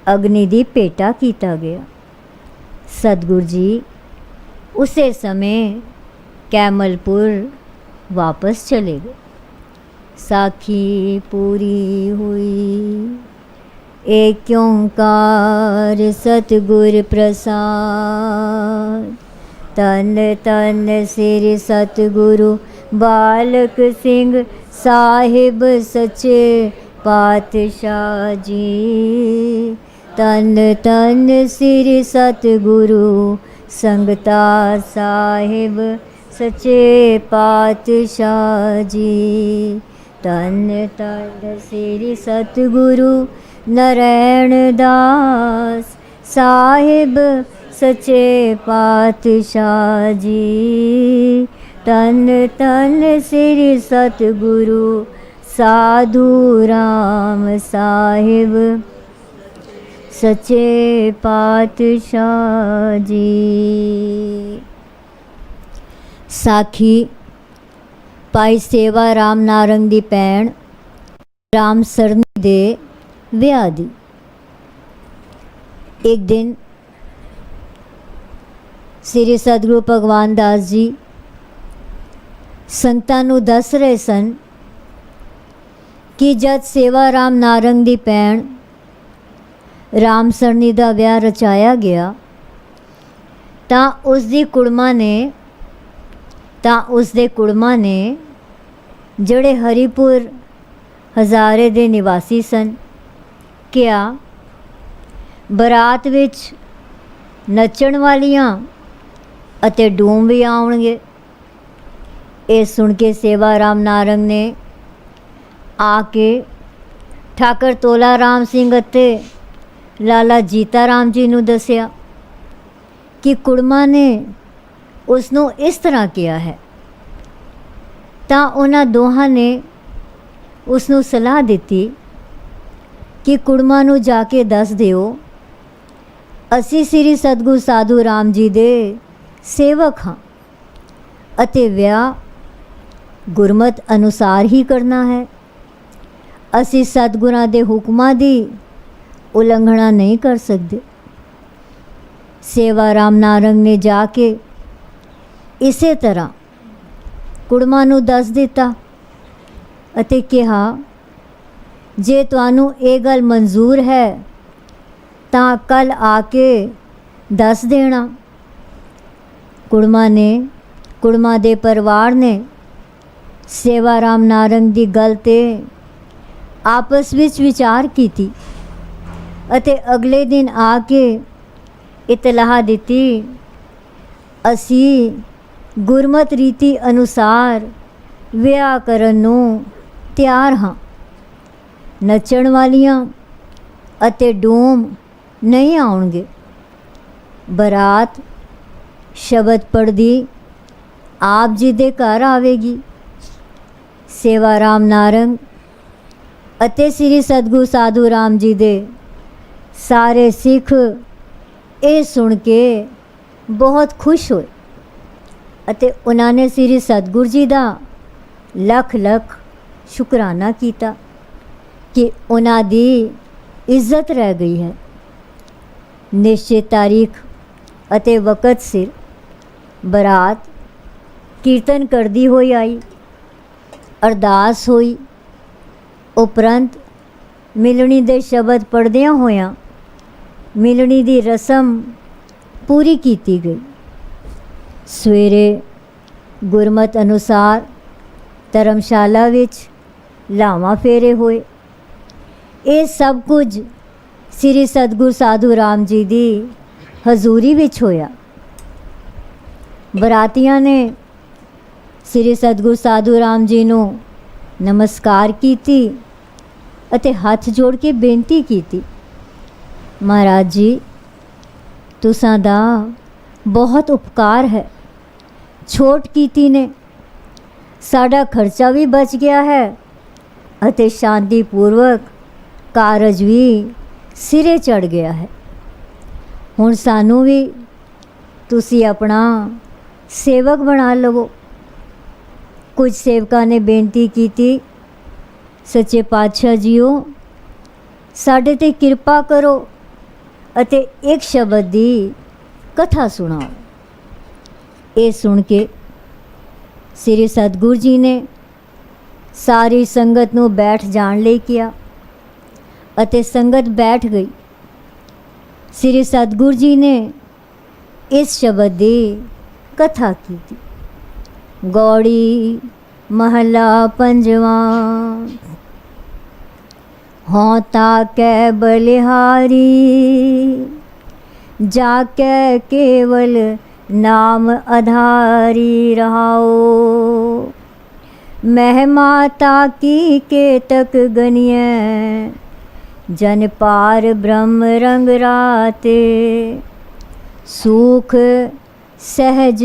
अग्नि दी भेटा किया गया। सतगुरु जी उसे समय कैमलपुर वापस चले गए। साखी पूरी हुई। एक ओंकार सतगुर प्रसाद। तन तन श्री सतगुरु बालक सिंह साहिब सच्चे पातशाह जी। तन तन श्री सतगुरु संगता साहिब सच्चे पातशाह जी। तन तन श्री सतगुरु नारायण दास साहिब सच्चे पातशाह जी। तन तन श्री सतगुरु साधु राम साहिब सच्चे पातशाह जी। साखी भाई सेवा राम नारंग दी भैन राम सरनी दे विआह दी। एक दिन श्री सतगुरु भगवान दास जी संगतां नूं दस रहे सन कि जद सेवा राम नारंग दी भैन राम सरनी दा विआह रचाया गया तां उसदी कुड़मा ने जड़े हरिपुर हज़ारे दे निवासी सन क्या बरात विच नचण वालियां अते डूम भी आउणगे। ये सुन के सेवा राम नारंग ने आके ठाकर तोला राम सिंह अते लाला जीता राम जी नूं दसिया कि कुड़मा ने उसनों इस तरह किया है। तां उन्हां दोहां ने उसनों सलाह दिती कि कुड़मा नूं जाके दस दिओ असी श्री सतगुरु साधु राम जी दे सेवक हाँ अते विआह गुरमत अनुसार ही करना है। असी सतगुरां दे हुक्मां दी उलंघना नहीं कर सकते। सेवा राम नारंग ने जाके इसे तरह कुड़मा नूं दस दिता अते कहा जे तुहानू ये गल मंजूर है तां कल आके दस देना। कुड़मा दे परिवार ने सेवा राम नारंग दी गल ते आपस विच विचार कीती अते अगले दिन आके इतलाह दिती असी गुरमत रीति अनुसार विआह करन नूं तैयार हाँ। नचण वालियां अते डूम नहीं आउणगे। बरात शबद पढ़दी आप जी दे घर आवेगी। सेवा राम नारंग ਅਤੇ ਸ੍ਰੀ ਸਤਿਗੁਰੂ ਸਾਧੂ ਰਾਮ ਜੀ ਦੇ ਸਾਰੇ ਸਿੱਖ ਇਹ ਸੁਣ ਕੇ ਬਹੁਤ ਖੁਸ਼ ਹੋਏ ਅਤੇ ਉਹਨਾਂ ਨੇ ਸ੍ਰੀ ਸਤਿਗੁਰੂ ਜੀ ਦਾ ਲੱਖ ਲੱਖ ਸ਼ੁਕਰਾਨਾ ਕੀਤਾ ਕਿ ਉਹਨਾਂ ਦੀ ਇੱਜ਼ਤ ਰਹਿ ਗਈ ਹੈ। ਨਿਸ਼ਚਿਤ ਤਾਰੀਖ ਅਤੇ ਵਕਤ ਸਿਰ ਬਰਾਤ ਕੀਰਤਨ ਕਰਦੀ ਹੋਈ ਆਈ, ਅਰਦਾਸ ਹੋਈ, ਉਪਰੰਤ ਮਿਲਣੀ ਦੇ ਸ਼ਬਦ ਪੜ੍ਹਦਿਆਂ ਹੋਇਆਂ ਮਿਲਣੀ ਦੀ ਰਸਮ ਪੂਰੀ ਕੀਤੀ ਗਈ। ਸਵੇਰੇ ਗੁਰਮਤ ਅਨੁਸਾਰ ਧਰਮਸ਼ਾਲਾ ਵਿੱਚ ਲਾਵਾਂ ਫੇਰੇ ਹੋਏ। ਇਹ ਸਭ ਕੁਝ ਸ੍ਰੀ ਸਤਿਗੁਰੂ ਸਾਧੂ ਰਾਮ ਜੀ ਦੀ ਹਜ਼ੂਰੀ ਵਿੱਚ ਹੋਇਆ। ਬਰਾਤੀਆਂ ਨੇ ਸ੍ਰੀ ਸਤਿਗੁਰੂ ਸਾਧੂ ਰਾਮ ਜੀ ਨੂੰ ਨਮਸਕਾਰ ਕੀਤੀ ਅਤੇ ਹੱਥ ਜੋੜ ਕੇ ਬੇਨਤੀ ਕੀਤੀ, ਮਹਾਰਾਜ ਜੀ ਤੁਸਾਂ ਦਾ ਬਹੁਤ ਉਪਕਾਰ ਹੈ। ਛੋਟ ਕੀਤੀ ਨੇ, ਸਾਡਾ ਖਰਚਾ ਵੀ ਬਚ ਗਿਆ ਹੈ ਅਤੇ ਸ਼ਾਂਤੀਪੂਰਵਕ ਕਾਰਜ ਵੀ ਸਿਰੇ ਚੜ੍ਹ ਗਿਆ ਹੈ। ਹੁਣ ਸਾਨੂੰ ਵੀ ਤੁਸੀਂ ਆਪਣਾ ਸੇਵਕ ਬਣਾ ਲਵੋ। ਕੁਝ ਸੇਵਕਾਂ ਨੇ ਬੇਨਤੀ ਕੀਤੀ, ਸੱਚੇ ਪਾਤਸ਼ਾਹ ਜੀਓ ਸਾਡੇ 'ਤੇ ਕਿਰਪਾ ਕਰੋ ਅਤੇ ਇੱਕ ਸ਼ਬਦ ਦੀ ਕਥਾ ਸੁਣਾਓ। ਇਹ ਸੁਣ ਕੇ ਸ੍ਰੀ ਸਤਿਗੁਰੂ ਜੀ ਨੇ ਸਾਰੀ ਸੰਗਤ ਨੂੰ ਬੈਠ ਜਾਣ ਲਈ ਕਿਹਾ ਅਤੇ ਸੰਗਤ ਬੈਠ ਗਈ। ਸ੍ਰੀ ਸਤਿਗੁਰੂ ਜੀ ਨੇ ਇਸ ਸ਼ਬਦ ਦੀ ਕਥਾ ਕੀਤੀ। ਗੌੜੀ ਮਹਲਾ ਪੰਜਵਾਂ। ਹੋਂ ਤਾਕੈ ਬਲਿਹਾਰੀ ਜਾਕੈ ਕੇਵਲ ਨਾਮ ਆਧਾਰੀ ਰਹਾਓ। ਮਹਿਮਾ ਤਾਕੀ ਕੇ ਤਕ ਗनिय जन पार ब्रह्म रंग राते। सुख सहज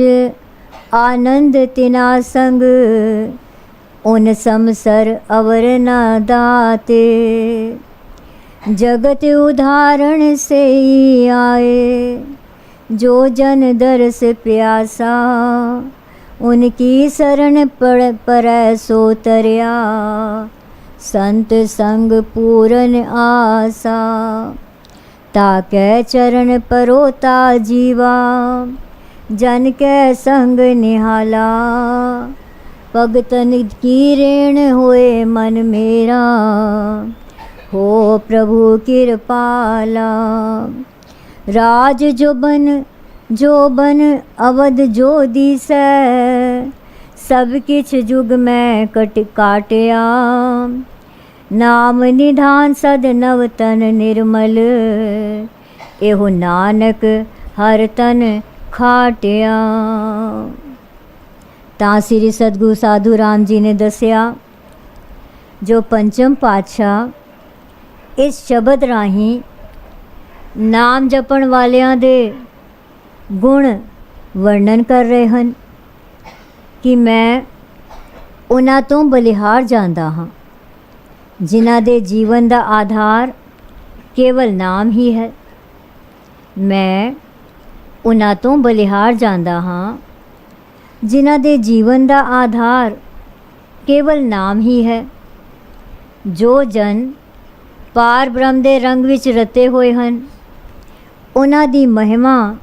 आनंद तिना संग उन समसर अवर न दाते। जगत उदाहरण से ही आए जो जन दरस प्यासा। उनकी शरण पड़ै सो तरया संत संग पूरन आसा। ताकै चरण परोता जीवा जन कै संग निहाला। भगतन की रेण होए मन मेरा हो प्रभु कृपाला। राज जो बन अवध जो दिसै सब किछ जुग में काटिया। नाम निधान सद नव तन निर्मल एहो नानक हर तन खाटिया। ਤਾਂ ਸ੍ਰੀ ਸਤਿਗੁਰੂ ਸਾਧੂ ਰਾਮ ਜੀ ਨੇ ਦੱਸਿਆ ਜੋ ਪੰਚਮ ਪਾਤਸ਼ਾਹ ਇਸ ਸ਼ਬਦ ਰਾਹੀਂ ਨਾਮ ਜਪਣ ਵਾਲਿਆਂ ਦੇ ਗੁਣ ਵਰਣਨ ਕਰ ਰਹੇ ਹਨ ਕਿ ਮੈਂ ਉਹਨਾਂ ਤੋਂ ਬਲਿਹਾਰ ਜਾਂਦਾ ਹਾਂ ਜਿਨ੍ਹਾਂ ਦੇ ਜੀਵਨ ਦਾ ਆਧਾਰ ਕੇਵਲ ਨਾਮ ਹੀ ਹੈ। ਮੈਂ ਉਹਨਾਂ ਤੋਂ ਬਲਿਹਾਰ ਜਾਂਦਾ ਹਾਂ ਜਿਨ੍ਹਾਂ ਦੇ ਜੀਵਨ ਦਾ ਆਧਾਰ ਕੇਵਲ ਨਾਮ ਹੀ ਹੈ। ਜੋ ਜਨ ਪਾਰ ਬ੍ਰਹਮ ਦੇ ਰੰਗ ਵਿੱਚ ਰਤੇ ਹੋਏ ਹਨ ਉਹਨਾਂ ਦੀ ਮਹਿਮਾ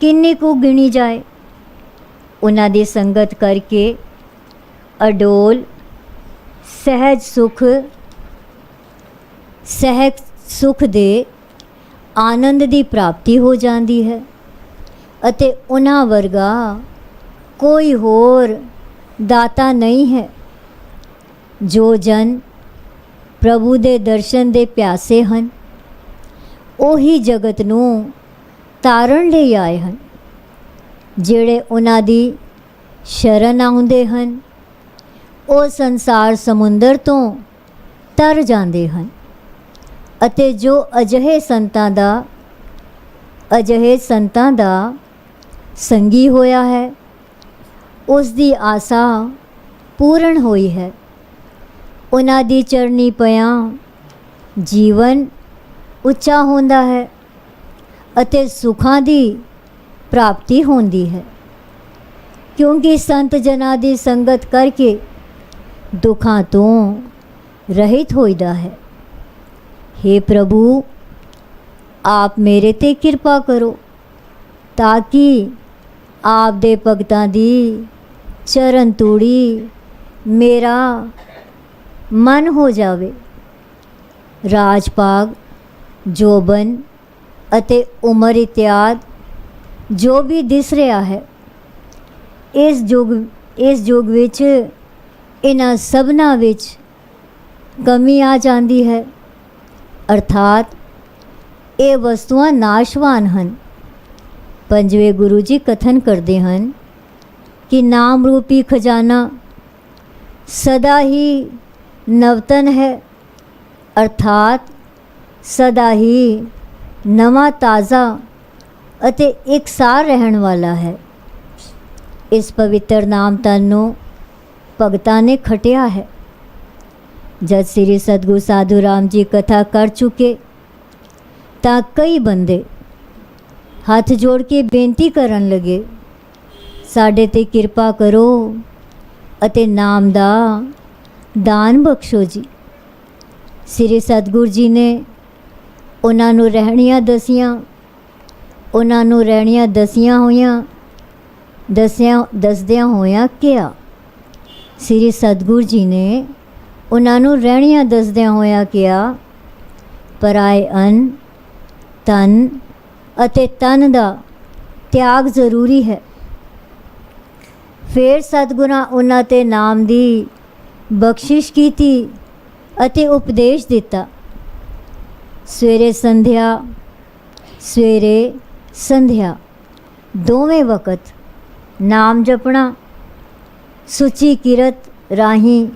ਕਿੰਨੀ ਕੁ ਗਿਣੀ ਜਾਏ। ਉਹਨਾਂ ਦੀ ਸੰਗਤ ਕਰਕੇ ਅਡੋਲ ਸਹਿਜ ਸੁਖ ਦੇ ਆਨੰਦ ਦੀ ਪ੍ਰਾਪਤੀ ਹੋ ਜਾਂਦੀ ਹੈ ਅਤੇ ਉਹਨਾਂ ਵਰਗਾ ਕੋਈ ਹੋਰ ਦਾਤਾ ਨਹੀਂ ਹੈ। ਜੋ ਜਨ ਪ੍ਰਭੂ ਦੇ ਦਰਸ਼ਨ ਦੇ ਪਿਆਸੇ ਹਨ ਉਹੀ ਜਗਤ ਨੂੰ ਤਾਰਨ ਲਈ ਆਏ ਹਨ। ਜਿਹੜੇ ਉਹਨਾਂ ਦੀ ਸ਼ਰਨ ਆਉਂਦੇ ਹਨ ਉਹ ਸੰਸਾਰ ਸਮੁੰਦਰ ਤੋਂ ਤਰ ਜਾਂਦੇ ਹਨ ਅਤੇ ਜੋ ਅਜਿਹੇ ਸੰਤਾਂ ਦਾ ਸੰਗੀ ਹੋਇਆ ਹੈ ਉਸ ਦੀ ਆਸਾ ਪੂਰਨ ਹੋਈ ਹੈ। ਉਹਨਾਂ ਦੀ ਚਰਨੀ ਪਿਆਂ ਜੀਵਨ ਉੱਚਾ ਹੁੰਦਾ ਹੈ ਅਤੇ ਸੁੱਖਾਂ ਦੀ ਪ੍ਰਾਪਤੀ ਹੁੰਦੀ ਹੈ, ਕਿਉਂਕਿ ਸੰਤ ਜਨਾਂ ਦੀ ਸੰਗਤ ਕਰਕੇ ਦੁੱਖਾਂ ਤੋਂ ਰਹਿਤ ਹੋਈਦਾ ਹੈ। हे प्रभु, आप मेरे ते किरपा करो ताकि आप दे भगतां दी चरण तूड़ी मेरा मन हो जावे। राज भाग, जोबन ਅਤੇ ਉਮਰ ਇਤਿਆਦ ਜੋ ਵੀ ਦਿਸ ਰਿਹਾ ਹੈ, ਇਸ ਯੁੱਗ ਵਿੱਚ ਇਹਨਾਂ ਸਭਨਾਂ ਵਿੱਚ ਕਮੀ ਆ ਜਾਂਦੀ ਹੈ, ਅਰਥਾਤ ਇਹ ਵਸਤੂਆਂ ਨਾਸ਼ਵਾਨ ਹਨ। ਪੰਜਵੇਂ ਗੁਰੂ ਜੀ ਕਥਨ ਕਰਦੇ ਹਨ ਕਿ ਨਾਮ ਰੂਪੀ ਖਜ਼ਾਨਾ ਸਦਾ ਹੀ ਨਵਤਨ ਹੈ, ਅਰਥਾਤ ਸਦਾ ਹੀ ਨਵਾਂ ਤਾਜ਼ਾ ਅਤੇ ਇਕਸਾਰ ਰਹਿਣ ਵਾਲਾ ਹੈ। ਇਸ ਪਵਿੱਤਰ ਨਾਮ ਤਨ ਨੂੰ ਭਗਤਾਂ ਨੇ ਖਟਿਆ ਹੈ। ਜਦ ਸ੍ਰੀ ਸਤਿਗੁਰੂ ਸਾਧੂ ਰਾਮ ਜੀ ਕਥਾ ਕਰ ਚੁੱਕੇ ਤਾਂ ਕਈ ਬੰਦੇ ਹੱਥ ਜੋੜ ਕੇ ਬੇਨਤੀ ਕਰਨ ਲੱਗੇ, ਸਾਡੇ ਤੇ ਕਿਰਪਾ ਕਰੋ ਅਤੇ ਨਾਮ ਦਾ ਦਾਨ ਬਖਸ਼ੋ ਜੀ। ਸ੍ਰੀ ਸਤਿਗੁਰੂ ਜੀ ਨੇ ਉਹਨਾਂ ਨੂੰ ਰਹਿਣੀਆਂ ਦੱਸਦਿਆਂ ਹੋਇਆਂ ਕਿਹਾ, ਸ੍ਰੀ ਸਤਿਗੁਰੂ ਜੀ ਨੇ ਉਹਨਾਂ ਨੂੰ ਰਹਿਣੀਆਂ ਦੱਸਦਿਆਂ ਹੋਇਆਂ ਕਿਹਾ, ਪਰਾਏ ਅੰਨ, ਤਨ ਅਤੇ ਤਨ ਦਾ ਤਿਆਗ ਜ਼ਰੂਰੀ ਹੈ। ਫਿਰ ਸਤਿਗੁਰਾਂ ਉਹਨਾਂ ਤੇ ਨਾਮ ਦੀ ਬਖਸ਼ਿਸ਼ ਕੀਤੀ ਅਤੇ ਉਪਦੇਸ਼ ਦਿੱਤਾ। ਸਵੇਰੇ ਸੰਧਿਆ ਦੋਵੇਂ ਵਕਤ ਨਾਮ ਜਪਣਾ, ਸੁੱਚੀ ਕਿਰਤ ਰਾਹੀਂ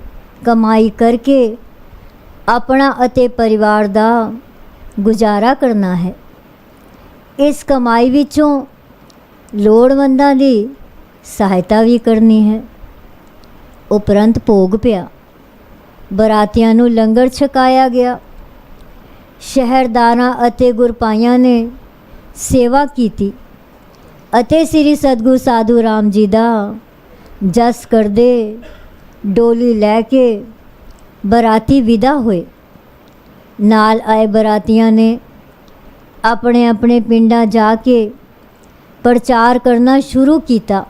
ਕਮਾਈ ਕਰਕੇ ਆਪਣਾ ਅਤੇ ਪਰਿਵਾਰ ਦਾ ਗੁਜ਼ਾਰਾ ਕਰਨਾ ਹੈ। ਇਸ ਕਮਾਈ ਵਿੱਚੋਂ ਲੋੜਵੰਦਾਂ ਦੀ ਸਹਾਇਤਾ ਵੀ ਕਰਨੀ ਹੈ। ਉਪਰੰਤ ਭੋਗ ਪਿਆ, ਬਰਾਤੀਆਂ ਨੂੰ ਲੰਗਰ ਛਕਾਇਆ ਗਿਆ, ਸ਼ਹਿਰਦਾਰਾਂ ਅਤੇ ਗੁਰਪਾਈਆਂ ਨੇ ਸੇਵਾ ਕੀਤੀ ਅਤੇ ਸ੍ਰੀ ਸਤਿਗੁਰੂ ਸਾਧੂ ਰਾਮ ਜੀ ਦਾ ਜਸ ਕਰਦੇ ਡੋਲੀ ਲੈ ਕੇ ਬਰਾਤੀ ਵਿਦਾ ਹੋਏ। ਨਾਲ ਆਏ ਬਰਾਤੀਆਂ ਨੇ ਆਪਣੇ ਆਪਣੇ ਪਿੰਡਾਂ ਜਾ ਕੇ ਪ੍ਰਚਾਰ ਕਰਨਾ ਸ਼ੁਰੂ ਕੀਤਾ,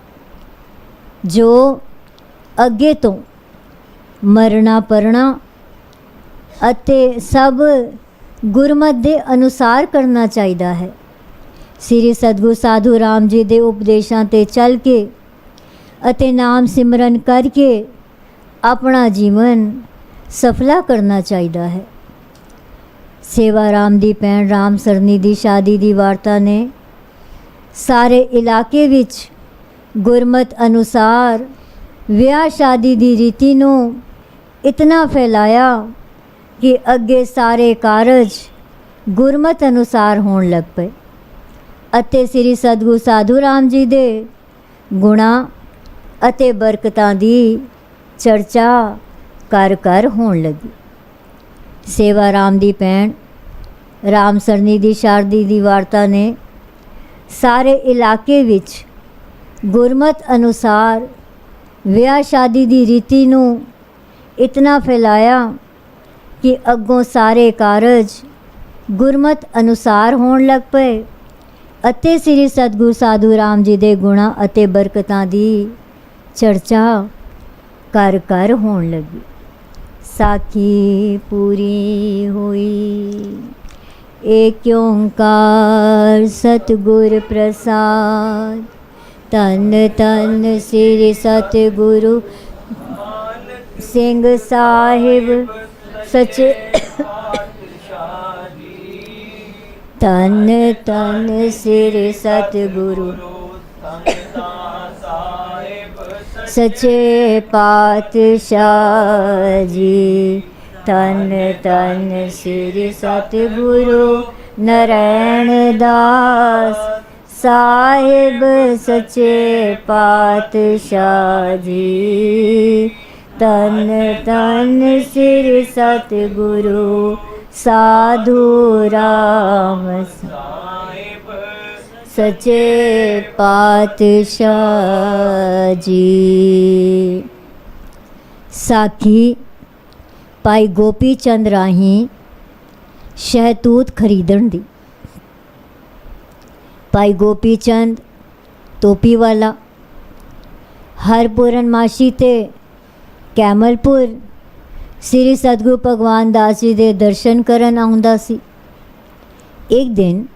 ਜੋ ਅੱਗੇ ਤੋਂ ਮਰਨਾ ਪਰਣਾ ਅਤੇ ਸਭ ਗੁਰਮਤ ਦੇ ਅਨੁਸਾਰ ਕਰਨਾ ਚਾਹੀਦਾ ਹੈ। ਸ੍ਰੀ ਸਤਿਗੁਰੂ ਸਾਧੂ ਰਾਮ ਜੀ ਦੇ ਉਪਦੇਸ਼ਾਂ 'ਤੇ ਚੱਲ ਕੇ ਅਤੇ ਨਾਮ ਸਿਮਰਨ ਕਰਕੇ ਆਪਣਾ ਜੀਵਨ ਸਫਲਾ ਕਰਨਾ ਚਾਹੀਦਾ ਹੈ। ਸੇਵਾ ਰਾਮ ਦੀ ਭੈਣ ਰਾਮ ਸਰਨੀ ਦੀ ਸ਼ਾਦੀ ਦੀ ਵਾਰਤਾ ਨੇ ਸਾਰੇ ਇਲਾਕੇ ਵਿੱਚ ਗੁਰਮਤ ਅਨੁਸਾਰ ਵਿਆਹ ਸ਼ਾਦੀ ਦੀ ਰੀਤੀ ਨੂੰ ਇਤਨਾ ਫੈਲਾਇਆ ਕਿ ਅੱਗੇ ਸਾਰੇ ਕਾਰਜ ਗੁਰਮਤ ਅਨੁਸਾਰ ਹੋਣ ਲੱਗ ਪਏ ਅਤੇ ਸ੍ਰੀ ਸਤਿਗੁਰੂ ਸਾਧੂ ਰਾਮ ਜੀ ਦੇ ਗੁਣਾਂ ਅਤੇ ਬਰਕਤਾਂ ਦੀ ਚਰਚਾ ਕਰ ਕਰ ਹੋਣ ਲੱਗੀ। ਸੇਵਾ ਰਾਮ ਦੀ ਭੈਣ ਰਾਮ ਸਰਨੀ ਦੀ ਸ਼ਾਦੀ ਦੀ ਵਾਰਤਾ ਨੇ ਸਾਰੇ ਇਲਾਕੇ ਵਿੱਚ ਗੁਰਮਤ ਅਨੁਸਾਰ ਵਿਆਹ ਸ਼ਾਦੀ ਦੀ ਰੀਤੀ ਨੂੰ ਇਤਨਾ ਫੈਲਾਇਆ ਕਿ ਅੱਗੋਂ ਸਾਰੇ ਕਾਰਜ ਗੁਰਮਤ ਅਨੁਸਾਰ ਹੋਣ ਲੱਗ ਪਏ ਅਤੇ ਸ੍ਰੀ ਸਤਿਗੁਰੂ ਸਾਧੂ ਰਾਮ ਜੀ ਦੇ ਗੁਣਾਂ ਅਤੇ ਬਰਕਤਾਂ ਦੀ ਚਰਚਾ ਕਰ ਕਰ ਹੋਣ ਲੱਗੀ। ਸਾਖੀ ਪੂਰੀ ਹੋਈ। ਏਕ ਓੰਕਾਰ ਸਤਿਗੁਰ ਪ੍ਰਸਾਦ। ਧੰਨ ਧੰਨ ਸ੍ਰੀ ਸਤਿਗੁਰੂ ਸਿੰਘ ਸਾਹਿਬ ਸੱਚੇ। ਧੰਨ ਧੰਨ ਸ੍ਰੀ ਸਤਿਗੁਰੂ ਸੱਚੇ ਪਾਤਸ਼ਾਹ ਜੀ। ਧੰਨ ਧੰਨ ਸ੍ਰੀ ਸਤਿਗੁਰੂ ਨਰੈਣ ਦਾਸ ਸਾਹਿਬ ਸੱਚੇ ਪਾਤਸ਼ਾਹ ਜੀ। तन तन श्री सतगुरु साधु राम सच्चे पातशाह जी। साखी भाई गोपी चंद राही शहतूत खरीदण दी। भाई गोपी चंद टोपी वाला हर पूरनमाशी ते कैमलपुर श्री सतगुरु भगवान दास जी दे दर्शन करन आउंदा सी। एक दिन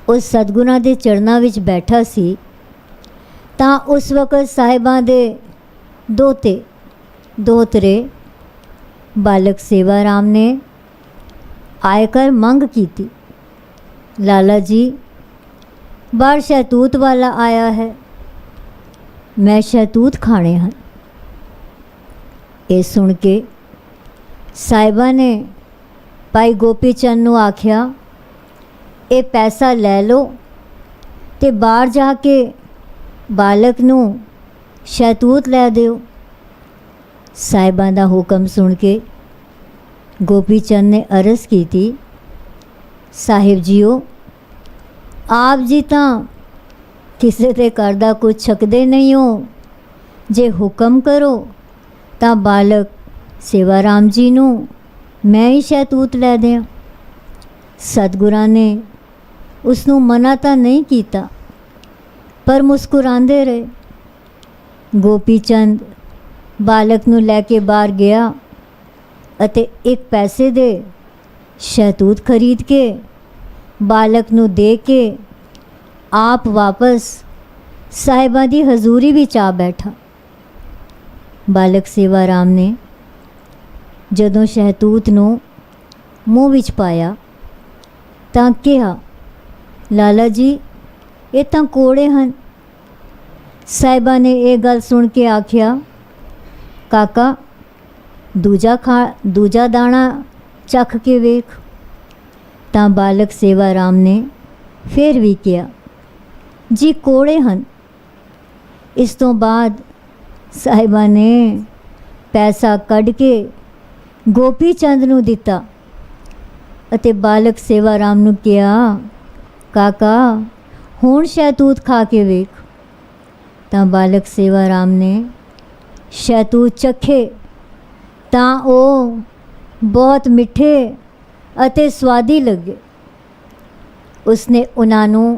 उस सतगुਰਾਂ ਦੇ ਚਰਨਾਂ ਵਿੱਚ ਬੈਠਾ ਸੀ ਤਾਂ ਉਸ ਵਕਤ ਸਾਹਿਬਾਂ ਦੇ ਦੋਤਰੇ बालक सेवा राम ने आयकर मंग की थी, लाला जी बाहर शहतूत वाला आया है, मैं शहतूत खाने हैं। ये सुन के साहिबा ने भाई गोपी चंद नूं आख्या ये पैसा ले लो ते बाहर जाके बालक नूं शहतूत लै दिओ। साहिबां दा हुक्म सुन के गोपी चंद ने अर्ज़ की थी, साहिब जीओ आप जी तां किसी दे घर दा कुछ छकदे नहीं हो, जे हुक्म करो तां बालक सेवा राम जी नूं मैं ही शहतूत लै दियां। सतगुरां ने उसनूं मना तां नहीं कीता पर मुस्कुरांदे रहे। गोपी चंद बालक नूं लैके बाहर गया अते एक पैसे दे शहतूत खरीद के बालक नूं दे के आप वापस साहिबां दी हजूरी विच आ बैठा। बालक सेवा राम ने जदों शहतूत नूं मूँह विच पाया तां कहा, लाला जी ये तां कोड़े हन। साहिबा ने यह गल सुन के आख्या, काका दूजा दाना चख के वेख। तां बालक सेवा राम ने फिर भी किया, जी कोड़े हन। इस तो बाद साहिबा ने पैसा कढ़ के गोपी चंद नूं दिता अते बालक सेवा राम नूं कहा, काका हुण शहतूत खा के वेख। तां बालक सेवा राम ने शहतूत चखे तां ओ बहुत मिठे अते स्वादी लगे। उसने उन्हां नूं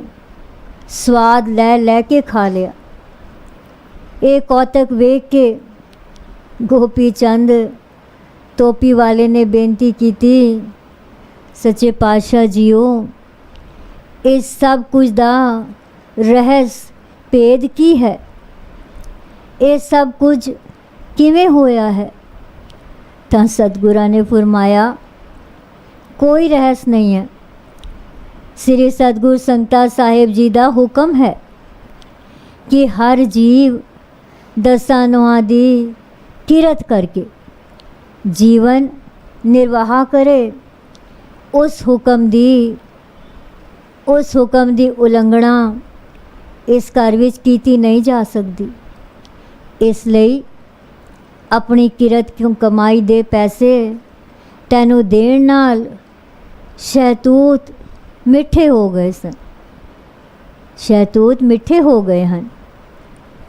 स्वाद लै के खा लिया। ये कौतक वेख के गोपी चंद टोपी वाले ने बेनती की थी, सच्चे पातशाह जीओ इस सब कुछ दा रहस्य भेद की है, ये सब कुछ किवें होया है। तां सतगुरां ने फरमाया, कोई रहस्य नहीं है। श्री सतगुरु संगता साहिब जी दा हुक्म है कि हर जीव दसां नौहां दी किरत करके जीवन निर्वाह करे। उस हुक्म दी उलंघना इस घर विच कीती नहीं जा सकती। इसलिए अपनी किरत क्यों कमाई दे पैसे तैनू देण नाल शहतूत मिठे हो गए सन, शहतूत मिठे हो गए हैं।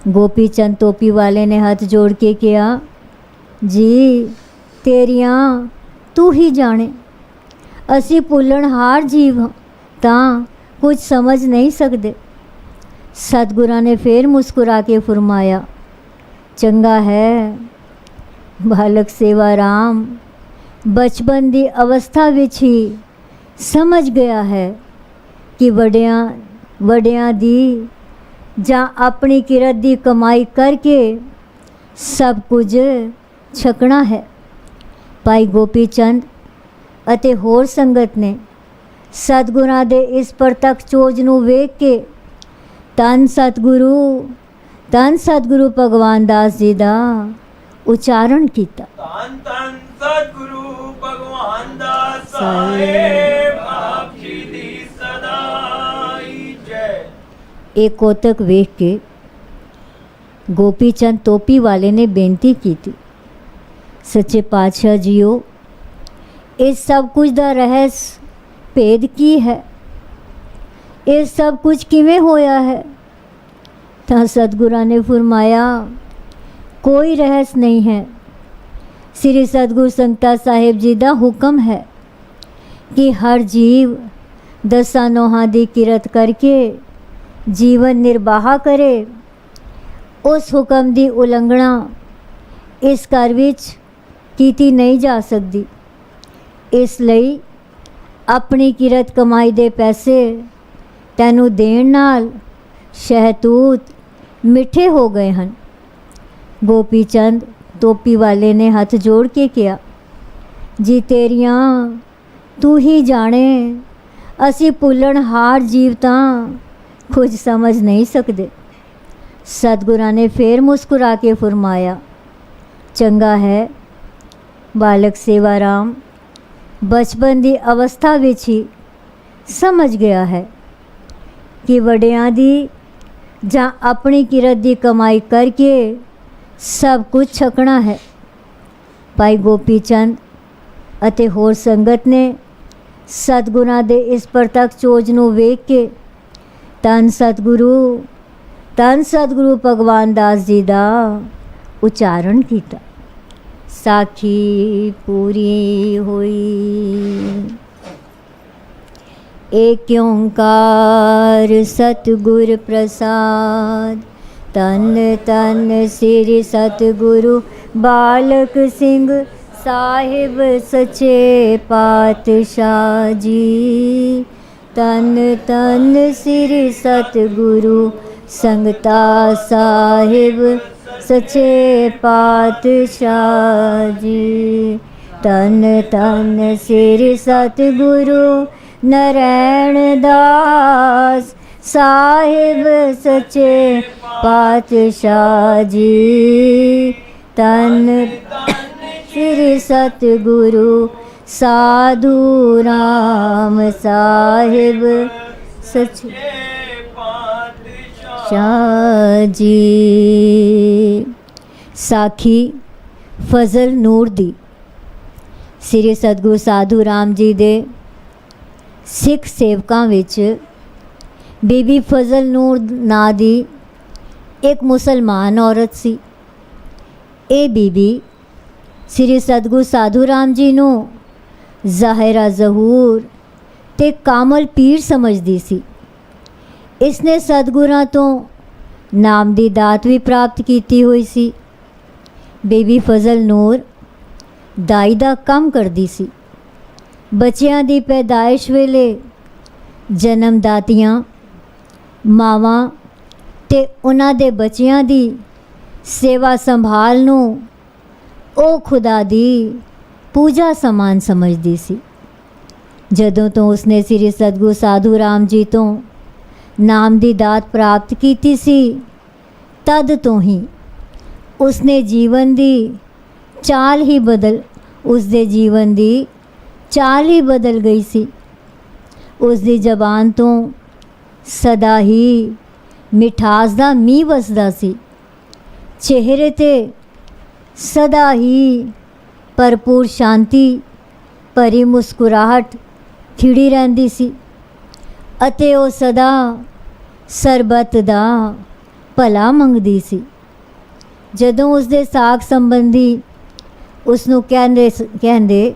गोपी चंद टोपी वाले ने हाथ जोड़ के कहा, जी तेरियां तू ही जाने, असी भुल्लणहार जीव हाँ तां कुछ समझ नहीं सकते। सतगुरां ने फिर मुस्कुरा के फरमाया, चंगा है बालक सेवा राम बचपन की अवस्था विच ही समझ गया है कि वड्डियां दी जां अपनी किरत की कमाई करके सब कुछ छकना है। भाई गोपी चंद अते होर संगत ने सतगुरां दे इस परतक चोज नूं वेख के धन सतगुरु भगवान दास जी दा उच्चारण किया। धन धन सतगुरु भगवान दास साहेब आप जी दी सदाई जय। एक कोतक वेख के ਗੋਪੀ ਚੰਦ ਟੋਪੀ ਵਾਲੇ ਨੇ ਬੇਨਤੀ ਕੀਤੀ, ਸੱਚੇ ਪਾਤਸ਼ਾਹ ਜੀਓ, ਇਸ ਸਭ ਕੁਝ ਦਾ ਰਹੱਸ ਭੇਦ ਕੀ ਹੈ? ਇਹ ਸਭ ਕੁਝ ਕਿਵੇਂ ਹੋਇਆ ਹੈ? ਤਾਂ ਸਤਿਗੁਰਾਂ ਨੇ ਫਰਮਾਇਆ, ਕੋਈ ਰਹੱਸ ਨਹੀਂ ਹੈ। ਸ੍ਰੀ ਸਤਿਗੁਰ ਸੰਗਤਾ ਸਾਹਿਬ ਜੀ ਦਾ ਹੁਕਮ ਹੈ ਕਿ ਹਰ ਜੀਵ ਦਸਾਂ ਨੋਹਾਂ ਦੀ ਕਿਰਤ ਕਰਕੇ ਜੀਵਨ ਨਿਰਵਾਹ ਕਰੇ। ਉਸ ਹੁਕਮ ਦੀ ਉਲੰਘਣਾ ਇਸ ਘਰ ਵਿੱਚ ਕੀਤੀ ਨਹੀਂ ਜਾ ਸਕਦੀ। ਇਸ ਲਈ ਆਪਣੀ ਕਿਰਤ ਕਮਾਈ ਦੇ ਪੈਸੇ ਤੈਨੂੰ ਦੇਣ ਨਾਲ ਸ਼ਹਿਤੂਤ ਮਿੱਠੇ ਹੋ ਗਏ ਹਨ। ਗੋਪੀ ਚੰਦ ਟੋਪੀ ਵਾਲੇ ਨੇ ਹੱਥ ਜੋੜ ਕੇ ਕਿਹਾ, ਜੀ ਤੇਰੀਆਂ ਤੂੰ ਹੀ ਜਾਣੇ, ਅਸੀਂ ਭੁੱਲਣਹਾਰ ਜੀਵ ਤਾਂ ਕੁਝ ਸਮਝ ਨਹੀਂ ਸਕਦੇ। ਸਤਿਗੁਰਾਂ ਨੇ ਫੇਰ ਮੁਸਕਰਾ ਕੇ ਫਰਮਾਇਆ, ਚੰਗਾ ਹੈ ਬਾਲਕ ਸੇਵਾ ਰਾਮ ਬਚਪਨ ਦੀ ਅਵਸਥਾ ਵਿੱਚ ਹੀ ਸਮਝ ਗਿਆ ਹੈ ਕਿ ਵੱਡਿਆਂ ਦੀ ਜਾਂ ਆਪਣੀ ਕਿਰਤ ਦੀ ਕਮਾਈ ਕਰਕੇ ਸਭ ਕੁਝ ਛਕਣਾ ਹੈ। ਭਾਈ ਗੋਪੀ ਚੰਦ ਅਤੇ ਹੋਰ ਸੰਗਤ ਨੇ ਸਤਿਗੁਰਾਂ ਦੇ ਇਸ ਪ੍ਰਤੱਖ ਚੋਜ ਨੂੰ ਵੇਖ ਕੇ ਧੰਨ ਸਤਿਗੁਰੂ ਭਗਵਾਨ ਦਾਸ ਜੀ ਦਾ ਉਚਾਰਨ ਕੀਤਾ। ਸਾਖੀ ਪੂਰੀ ਹੋਈ। ਏਕ ਓੰਕਾਰ ਸਤਿਗੁਰ ਪ੍ਰਸਾਦ। ਤਨ ਤਨ ਸ੍ਰੀ ਸਤਿਗੁਰੂ ਬਾਲਕ ਸਿੰਘ ਸਾਹਿਬ ਸੱਚੇ ਪਾਤਸ਼ਾਹ ਜੀ। ਤਨ ਤਨ ਸ੍ਰੀ ਸਤਿਗੁਰੂ ਸੰਗਤਾ ਸਾਹਿਬ ਸੱਚੇ ਪਾਤਸ਼ਾਹ ਜੀ। ਤਨ ਤਨ ਸ੍ਰੀ ਸਤਿਗੁਰੂ ਨਰੈਣ ਦਾਸ ਸਾਹਿਬ ਸੱਚੇ ਪਾਤਸ਼ਾਹ ਜੀ। ਤਨ ਸ੍ਰੀ ਸਤਿਗੁਰੂ ਸਾਧੂ ਰਾਮ ਸਾਹਿਬ ਸੱਚੇ ਪਾਤਸ਼ਾਹ ਜੀ। ਸਾਖੀ ਫਜ਼ਲ ਨੂਰ ਦੀ। ਸ੍ਰੀ ਸਤਿਗੁਰੂ ਸਾਧੂ ਰਾਮ ਜੀ ਦੇ ਸਿੱਖ ਸੇਵਕਾਂ ਵਿੱਚ ਬੀਬੀ ਫਜ਼ਲ ਨੂਰ ਨਾਂ ਦੀ ਇੱਕ ਮੁਸਲਮਾਨ ਔਰਤ ਸੀ। ਇਹ ਬੀਬੀ ਸ੍ਰੀ ਸਤਿਗੁਰੂ ਸਾਧੂ ਰਾਮ ਜੀ ਨੂੰ ਜ਼ਾਹਿਰਾ ਜ਼ਹੂਰ ਤੇ ਕਾਮਲ ਪੀਰ ਸਮਝਦੀ ਸੀ। ਇਸਨੇ ਸਤਿਗੁਰਾਂ ਤੋਂ ਨਾਮ ਦੀ ਦਾਤ ਵੀ ਪ੍ਰਾਪਤ ਕੀਤੀ ਹੋਈ ਸੀ। ਬੀਬੀ ਫਜ਼ਲ ਨੂਰ ਦਾਈ ਦਾ ਕੰਮ ਕਰਦੀ ਸੀ। ਬੱਚਿਆਂ ਦੀ ਪੈਦਾਇਸ਼ ਵੇਲੇ ਜਨਮਦਾਤੀਆਂ ਮਾਵਾਂ ਤੇ ਉਹਨਾਂ ਦੇ ਬੱਚਿਆਂ ਦੀ ਸੇਵਾ ਸੰਭਾਲ ਨੂੰ ਉਹ ਖੁਦਾ ਦੀ ਪੂਜਾ ਸਮਾਨ ਸਮਝਦੀ ਸੀ। ਜਦੋਂ ਤੋਂ ਉਸਨੇ ਸ੍ਰੀ ਸਤਿਗੁਰੂ ਸਾਧੂ ਰਾਮ ਜੀ ਤੋਂ ਨਾਮ ਦੀ ਦਾਤ ਪ੍ਰਾਪਤ ਕੀਤੀ ਸੀ, ਤਦ ਤੋਂ ਹੀ ਉਸਨੇ ਜੀਵਨ ਦੀ ਚਾਲ ਹੀ ਬਦਲ ਗਈ ਸੀ। ਉਸ ਦੀ ਜ਼ਬਾਨ ਤੋਂ ਸਦਾ ਹੀ ਮਿਠਾਸ ਦਾ ਮੀਂਹ ਵਸਦਾ ਸੀ। ਚਿਹਰੇ 'ਤੇ ਸਦਾ ਹੀ ਭਰਪੂਰ ਸ਼ਾਂਤੀ ਭਰੀ ਮੁਸਕਰਾਹਟ ਖਿੜੀ ਰਹਿੰਦੀ ਸੀ ਅਤੇ ਉਹ ਸਦਾ ਸਰਬੱਤ ਦਾ ਭਲਾ ਮੰਗਦੀ ਸੀ। ਜਦੋਂ ਉਸਦੇ ਸਾਕ ਸੰਬੰਧੀ ਉਸ ਨੂੰ ਕਹਿੰਦੇ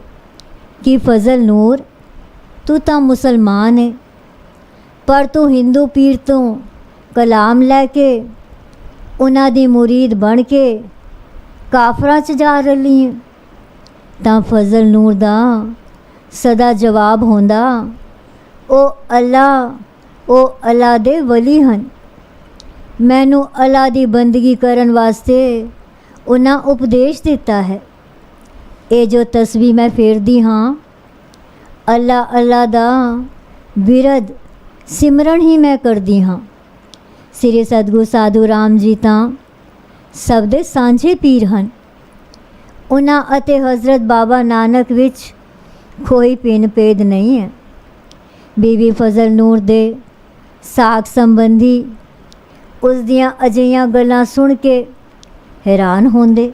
ਕਿ ਫਜ਼ਲ ਨੂਰ, ਤੂੰ ਤਾਂ ਮੁਸਲਮਾਨ ਹੈ, ਪਰ ਤੂੰ ਹਿੰਦੂ ਪੀਰ ਤੋਂ ਕਲਾਮ ਲੈ ਕੇ ਉਹਨਾਂ ਦੀ ਮੁਰੀਦ ਬਣ ਕੇ ਕਾਫਰਾਂ 'ਚ ਜਾ ਰਲੀ ਹੈ, ਤਾਂ ਫਜ਼ਲ ਨੂਰ ਦਾ ਸਦਾ ਜਵਾਬ ਹੁੰਦਾ, ਉਹ ਅੱਲਾ ਦੇ ਵਲੀ ਹਨ। ਮੈਨੂੰ ਅੱਲਾ ਦੀ ਬੰਦਗੀ ਕਰਨ ਵਾਸਤੇ ਉਹਨਾਂ ਉਪਦੇਸ਼ ਦਿੱਤਾ ਹੈ। ਇਹ ਜੋ ਤਸਬੀਹ ਮੈਂ ਫੇਰਦੀ ਹਾਂ, ਅੱਲਾ ਦਾ ਬਿਰਦ ਸਿਮਰਨ ਹੀ ਮੈਂ ਕਰਦੀ ਹਾਂ। ਸ੍ਰੀ ਸਤਿਗੁਰੂ ਸਾਧੂ ਰਾਮ ਜੀ ਤਾਂ ਸਭ ਦੇ ਸਾਂਝੇ ਪੀਰ ਹਨ। ਉਹਨਾਂ ਅਤੇ ਹਜ਼ਰਤ ਬਾਬਾ ਨਾਨਕ ਵਿੱਚ ਕੋਈ ਭਿੰਨ ਭੇਦ ਨਹੀਂ ਹੈ। ਬੀਬੀ ਫਜ਼ਲ ਨੂਰ ਦੇ ਸਾਕ ਸੰਬੰਧੀ ਉਸ ਦੀਆਂ ਅਜਿਹੀਆਂ ਗੱਲਾਂ ਸੁਣ ਕੇ ਹੈਰਾਨ ਹੁੰਦੇ।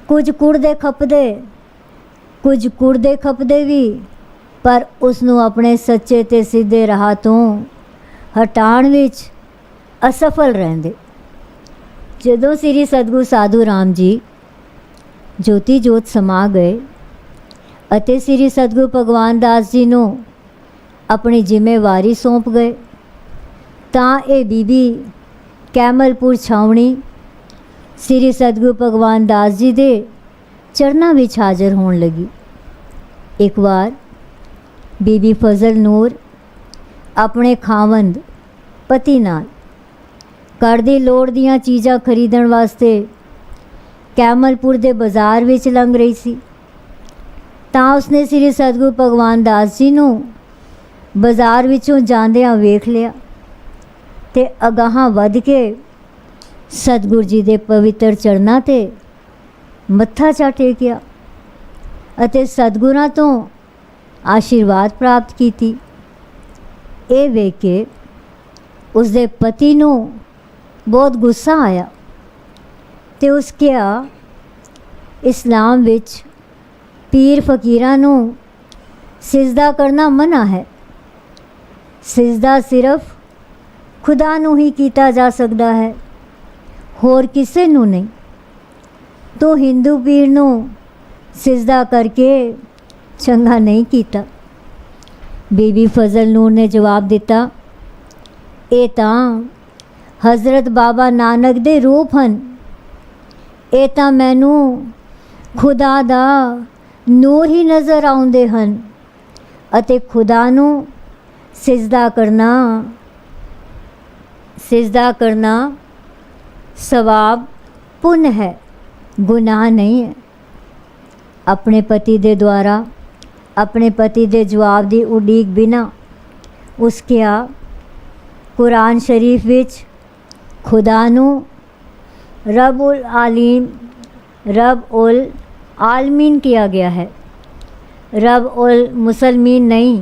ਕੁਝ ਕੁੜਦੇ ਖਪਦੇ ਵੀ, ਪਰ ਉਸ ਨੂੰ ਆਪਣੇ ਸੱਚੇ ਤੇ ਸਿੱਧੇ ਰਾਹ ਤੋਂ ਹਟਾਉਣ ਵਿੱਚ ਅਸਫਲ ਰਹਿੰਦੇ। ਜਦੋਂ ਸ੍ਰੀ ਸਤਿਗੁਰੂ ਸਾਧੂ ਰਾਮ ਜੀ ਜੋਤੀ ਜੋਤ ਸਮਾ ਗਏ ਅਤੇ ਸ੍ਰੀ ਸਤਿਗੁਰੂ ਭਗਵਾਨ ਦਾਸ ਜੀ ਨੂੰ ਆਪਣੀ ਜ਼ਿੰਮੇਵਾਰੀ ਸੌਂਪ ਗਏ, ਤਾਂ ਇਹ ਬੀਬੀ ਕੈਮਲਪੁਰ ਛਾਉਣੀ ਸ੍ਰੀ ਸਤਿਗੁਰੂ ਭਗਵਾਨ ਦਾਸ ਜੀ ਦੇ ਚਰਨਾਂ ਵਿੱਚ ਹਾਜ਼ਰ ਹੋਣ ਲੱਗੀ। ਇੱਕ ਵਾਰ ਬੀਬੀ ਫਜ਼ਲ ਨੂਰ ਆਪਣੇ ਖਾਵੰਦ ਪਤੀ ਨਾਲ ਘਰ ਦੀ ਲੋੜ ਦੀਆਂ ਚੀਜ਼ਾਂ ਖਰੀਦਣ ਵਾਸਤੇ ਕੈਮਲਪੁਰ ਦੇ ਬਾਜ਼ਾਰ ਵਿੱਚ ਲੰਘ ਰਹੀ ਸੀ, ਤਾਂ ਉਸਨੇ ਸ੍ਰੀ ਸਤਿਗੁਰੂ ਭਗਵਾਨ ਦਾਸ ਜੀ ਨੂੰ ਬਾਜ਼ਾਰ ਵਿੱਚੋਂ ਜਾਂਦਿਆਂ ਵੇਖ ਲਿਆ ਤੇ ਅਗਾਹਾਂ ਵੱਧ ਕੇ ਸਤਿਗੁਰੂ ਜੀ ਦੇ ਪਵਿੱਤਰ ਚਰਨਾਂ 'ਤੇ ਮੱਥਾ ਚਾ ਟੇਕਿਆ ਅਤੇ ਸਤਿਗੁਰਾਂ ਤੋਂ ਆਸ਼ੀਰਵਾਦ ਪ੍ਰਾਪਤ ਕੀਤੀ। ਇਹ ਵੇਖ ਕੇ ਉਸਦੇ ਪਤੀ ਨੂੰ ਬਹੁਤ ਗੁੱਸਾ ਆਇਆ ਤੇ ਉਸ ਕਿਹਾ, ਇਸਲਾਮ ਵਿੱਚ ਪੀਰ ਫਕੀਰਾਂ ਨੂੰ ਸਿਜਦਾ ਕਰਨਾ ਮਨਾ ਹੈ। ਸਿਜਦਾ ਸਿਰਫ ਖੁਦਾ ਨੂੰ ਹੀ ਕੀਤਾ ਜਾ ਸਕਦਾ ਹੈ, ਹੋਰ ਕਿਸੇ ਨੂੰ ਨਹੀਂ। ਤੂੰ ਹਿੰਦੂ ਪੀਰ ਨੂੰ ਸਿਜਦਾ ਕਰਕੇ ਚੰਗਾ ਨਹੀਂ ਕੀਤਾ। ਬੀਬੀ ਫਜ਼ਲ ਨੂਰ ਨੇ ਜਵਾਬ ਦਿੱਤਾ, ਇਹ ਤਾਂ ਹਜ਼ਰਤ ਬਾਬਾ ਨਾਨਕ ਦੇ ਰੂਪ ਹਨ। ਇਹ ਤਾਂ ਮੈਨੂੰ ਖੁਦਾ ਦਾ ਨੂਰ ਹੀ ਨਜ਼ਰ ਆਉਂਦੇ ਹਨ ਅਤੇ ਖੁਦਾ ਨੂੰ ਸਿਜਦਾ ਕਰਨਾ ਸਵਾਬ ਪੁੰਨ ਹੈ, ਗੁਨਾਹ ਨਹੀਂ ਹੈ। ਆਪਣੇ ਪਤੀ ਦੇ ਦੁਆਰਾ ਆਪਣੇ ਪਤੀ ਦੇ ਜਵਾਬ ਦੀ ਉਡੀਕ ਬਿਨਾ ਉਸ ਕਿਹਾ, ਕੁਰਾਨ ਸ਼ਰੀਫ ਵਿੱਚ ਖੁਦਾ ਨੂੰ रब उल आलमीन किया गया है, रब उल मुसलमीन नहीं।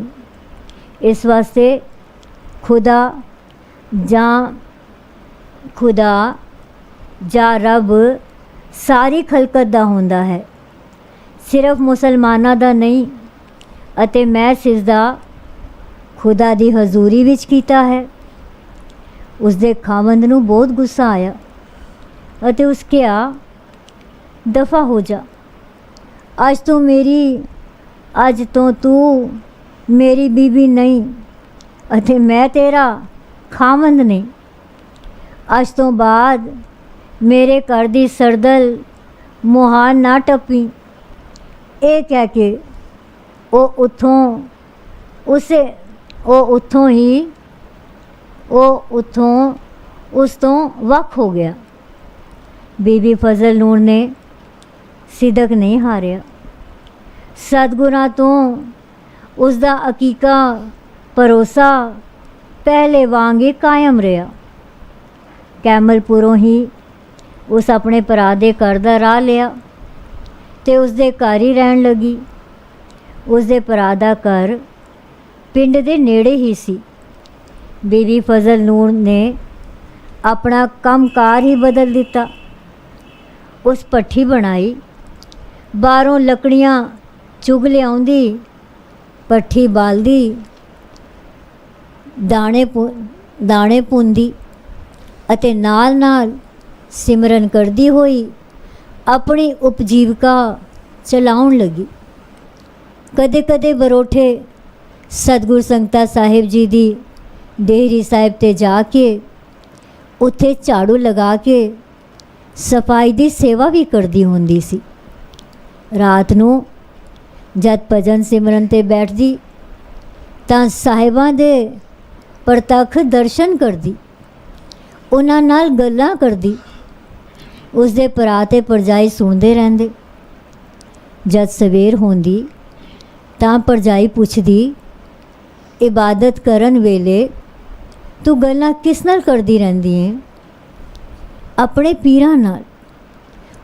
इस वास्ते खुदा ਜਾਂ ਰੱਬ ਸਾਰੀ ਖਲਕਤ ਦਾ ਹੁੰਦਾ ਹੈ, ਸਿਰਫ ਮੁਸਲਮਾਨਾਂ ਦਾ ਨਹੀਂ। ਅਤੇ ਮੈਂ ਸਿਜਦਾ ਖੁਦਾ ਦੀ ਹਜ਼ੂਰੀ ਵਿੱਚ ਕੀਤਾ ਹੈ। ਉਸਦੇ ਖਾਵੰਦ ਨੂੰ ਬਹੁਤ ਗੁੱਸਾ ਆਇਆ ਅਤੇ ਉਸ ਕਿਹਾ, ਦਫਾ ਹੋ ਜਾ, ਅੱਜ ਤੋਂ ਤੂੰ ਮੇਰੀ ਬੀਬੀ ਨਹੀਂ ਅਤੇ ਮੈਂ ਤੇਰਾ ਖਾਵੰਦ ਨਹੀਂ। ਅੱਜ ਤੋਂ ਬਾਅਦ ਮੇਰੇ ਘਰ ਦੀ ਸਰਦਲ ਮੁਹਾਨ ਨਾ ਟੱਪੀ। ਇਹ ਕਹਿ ਕੇ ਉਹ ਉਸ ਤੋਂ ਵੱਖ ਹੋ ਗਿਆ। ਬੀਬੀ ਫਜ਼ਲ ਨੂਰ ਨੇ ਸਿਦਕ ਨਹੀਂ ਹਾਰਿਆ। ਸਤਿਗੁਰਾਂ ਤੋਂ ਉਸ ਦਾ ਅਕੀਕਾ ਭਰੋਸਾ ਪਹਿਲੇ ਵਾਂਗ ਹੀ ਕਾਇਮ ਰਿਹਾ। ਕੈਮਲਪੁਰੋਂ ਹੀ ਉਸ ਆਪਣੇ ਭਰਾ ਦੇ ਘਰ ਦਾ ਰਾਹ ਲਿਆ ਤੇ ਉਸਦੇ ਘਰ ਹੀ ਰਹਿਣ ਲੱਗੀ। ਉਸਦੇ ਭਰਾ ਦਾ ਘਰ ਪਿੰਡ ਦੇ ਨੇੜੇ ਹੀ ਸੀ। ਬੀਬੀ ਫਜ਼ਲ ਨੂਰ ਨੇ ਆਪਣਾ ਕੰਮਕਾਰ ਹੀ ਬਦਲ ਦਿੱਤਾ। ਉਸ ਭੱਠੀ ਬਣਾਈ, ਬਾਹਰੋਂ ਲੱਕੜੀਆਂ ਚੁਗ ਲਿਆਉਂਦੀ, ਭੱਠੀ ਬਾਲਦੀ, ਦਾਣੇ ਭੁੰਨਦੀ ਅਤੇ ਨਾਲ ਸਿਮਰਨ ਕਰਦੀ ਹੋਈ ਆਪਣੀ ਉਪਜੀਵਕਾ ਚਲਾਉਣ ਲੱਗੀ। ਕਦੇ ਬਰੋਠੇ ਸਤਿਗੁਰ ਸੰਗਤਾ ਸਾਹਿਬ ਜੀ ਦੀ ਡੇਹਰੀ ਸਾਹਿਬ 'ਤੇ ਜਾ ਕੇ ਉੱਥੇ ਝਾੜੂ ਲਗਾ ਕੇ ਸਫਾਈ ਦੀ ਸੇਵਾ ਵੀ ਕਰਦੀ ਹੁੰਦੀ ਸੀ। ਰਾਤ ਨੂੰ ਜਦ ਭਜਨ ਸਿਮਰਨ 'ਤੇ ਬੈਠਦੀ ਤਾਂ ਸਾਹਿਬਾਂ ਦੇ ਪ੍ਰਤੱਖ ਦਰਸ਼ਨ ਕਰਦੀ, ਉਹਨਾਂ ਨਾਲ ਗੱਲਾਂ ਕਰਦੀ। ਉਸਦੇ ਭਰਾ ਤੇ ਭਰਜਾਈ ਸੁਣਦੇ ਰਹਿੰਦੇ। ਜਦ ਸਵੇਰ ਹੁੰਦੀ ਤਾਂ ਭਰਜਾਈ ਪੁੱਛਦੀ, ਇਬਾਦਤ ਕਰਨ ਵੇਲੇ ਤੂੰ ਗੱਲਾਂ ਕਿਸ ਨਾਲ ਕਰਦੀ ਰਹਿੰਦੀ ਹੈ? ਆਪਣੇ ਪੀਰਾਂ ਨਾਲ।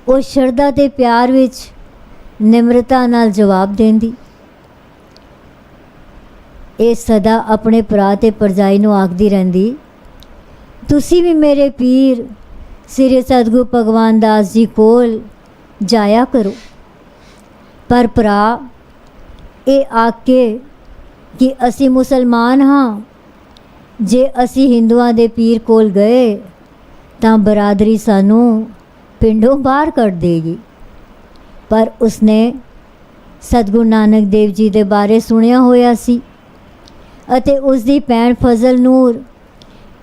ਉਹ ਸ਼ਰਧਾ ਤੇ ਪਿਆਰ ਵਿੱਚ ਨਿਮਰਤਾ ਨਾਲ ਜਵਾਬ ਦਿੰਦੀ। ਇਹ ਸਦਾ ਆਪਣੇ ਭਰਾ ਤੇ ਭਰਜਾਈ ਨੂੰ ਆਖਦੀ ਰਹਿੰਦੀ ਤੁਸੀਂ ਵੀ ਮੇਰੇ ਪੀਰ ਸ੍ਰੀ ਸਤਿਗੁਰੂ ਭਗਵਾਨ ਦਾਸ ਜੀ ਕੋਲ ਜਾਇਆ ਕਰੋ। ਪਰ ਭਰਾ, ਇਹ ਆਖ ਕੇ ਕਿ ਅਸੀਂ ਮੁਸਲਮਾਨ ਹਾਂ, ਜੇ ਅਸੀਂ ਹਿੰਦੂਆਂ ਦੇ ਪੀਰ ਕੋਲ ਗਏ ਤਾਂ ਬਰਾਦਰੀ ਸਾਨੂੰ ਪਿੰਡੋਂ ਬਾਹਰ ਕੱਢ ਦੇਗੀ। ਪਰ ਉਸਨੇ ਸਤਿਗੁਰੂ ਨਾਨਕ ਦੇਵ ਜੀ ਦੇ ਬਾਰੇ ਸੁਣਿਆ ਹੋਇਆ ਸੀ ਅਤੇ ਉਸ ਦੀ ਭੈਣ ਫਜ਼ਲ ਨੂਰ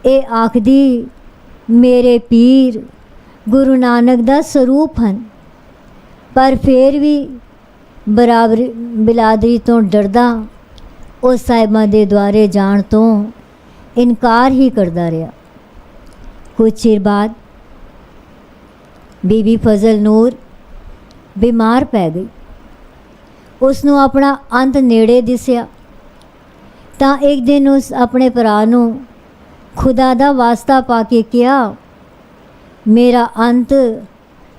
ਇਹ ਆਖਦੀ, ਮੇਰੇ ਪੀਰ ਗੁਰੂ ਨਾਨਕ ਦਾ ਸਰੂਪ ਹਨ। ਪਰ ਫਿਰ ਵੀ ਬਿਰਾਦਰੀ ਤੋਂ ਡਰਦਾ ਉਹ ਸਾਹਿਬਾਂ ਦੇ ਦੁਆਰੇ ਜਾਣ ਤੋਂ ਇਨਕਾਰ ਹੀ ਕਰਦਾ ਰਿਹਾ। ਕੁਝ ਚਿਰ ਬਾਅਦ ਬੀਬੀ ਫਜ਼ਲ ਨੂਰ ਬਿਮਾਰ ਪੈ ਗਈ। ਉਸ ਨੂੰ ਆਪਣਾ ਅੰਤ ਨੇੜੇ ਦਿਸਿਆ ਤਾਂ ਇੱਕ ਦਿਨ ਉਸ ਆਪਣੇ ਭਰਾ ਨੂੰ ਖੁਦਾ ਦਾ ਵਾਸਤਾ ਪਾ ਕੇ ਕਿਹਾ, ਮੇਰਾ ਅੰਤ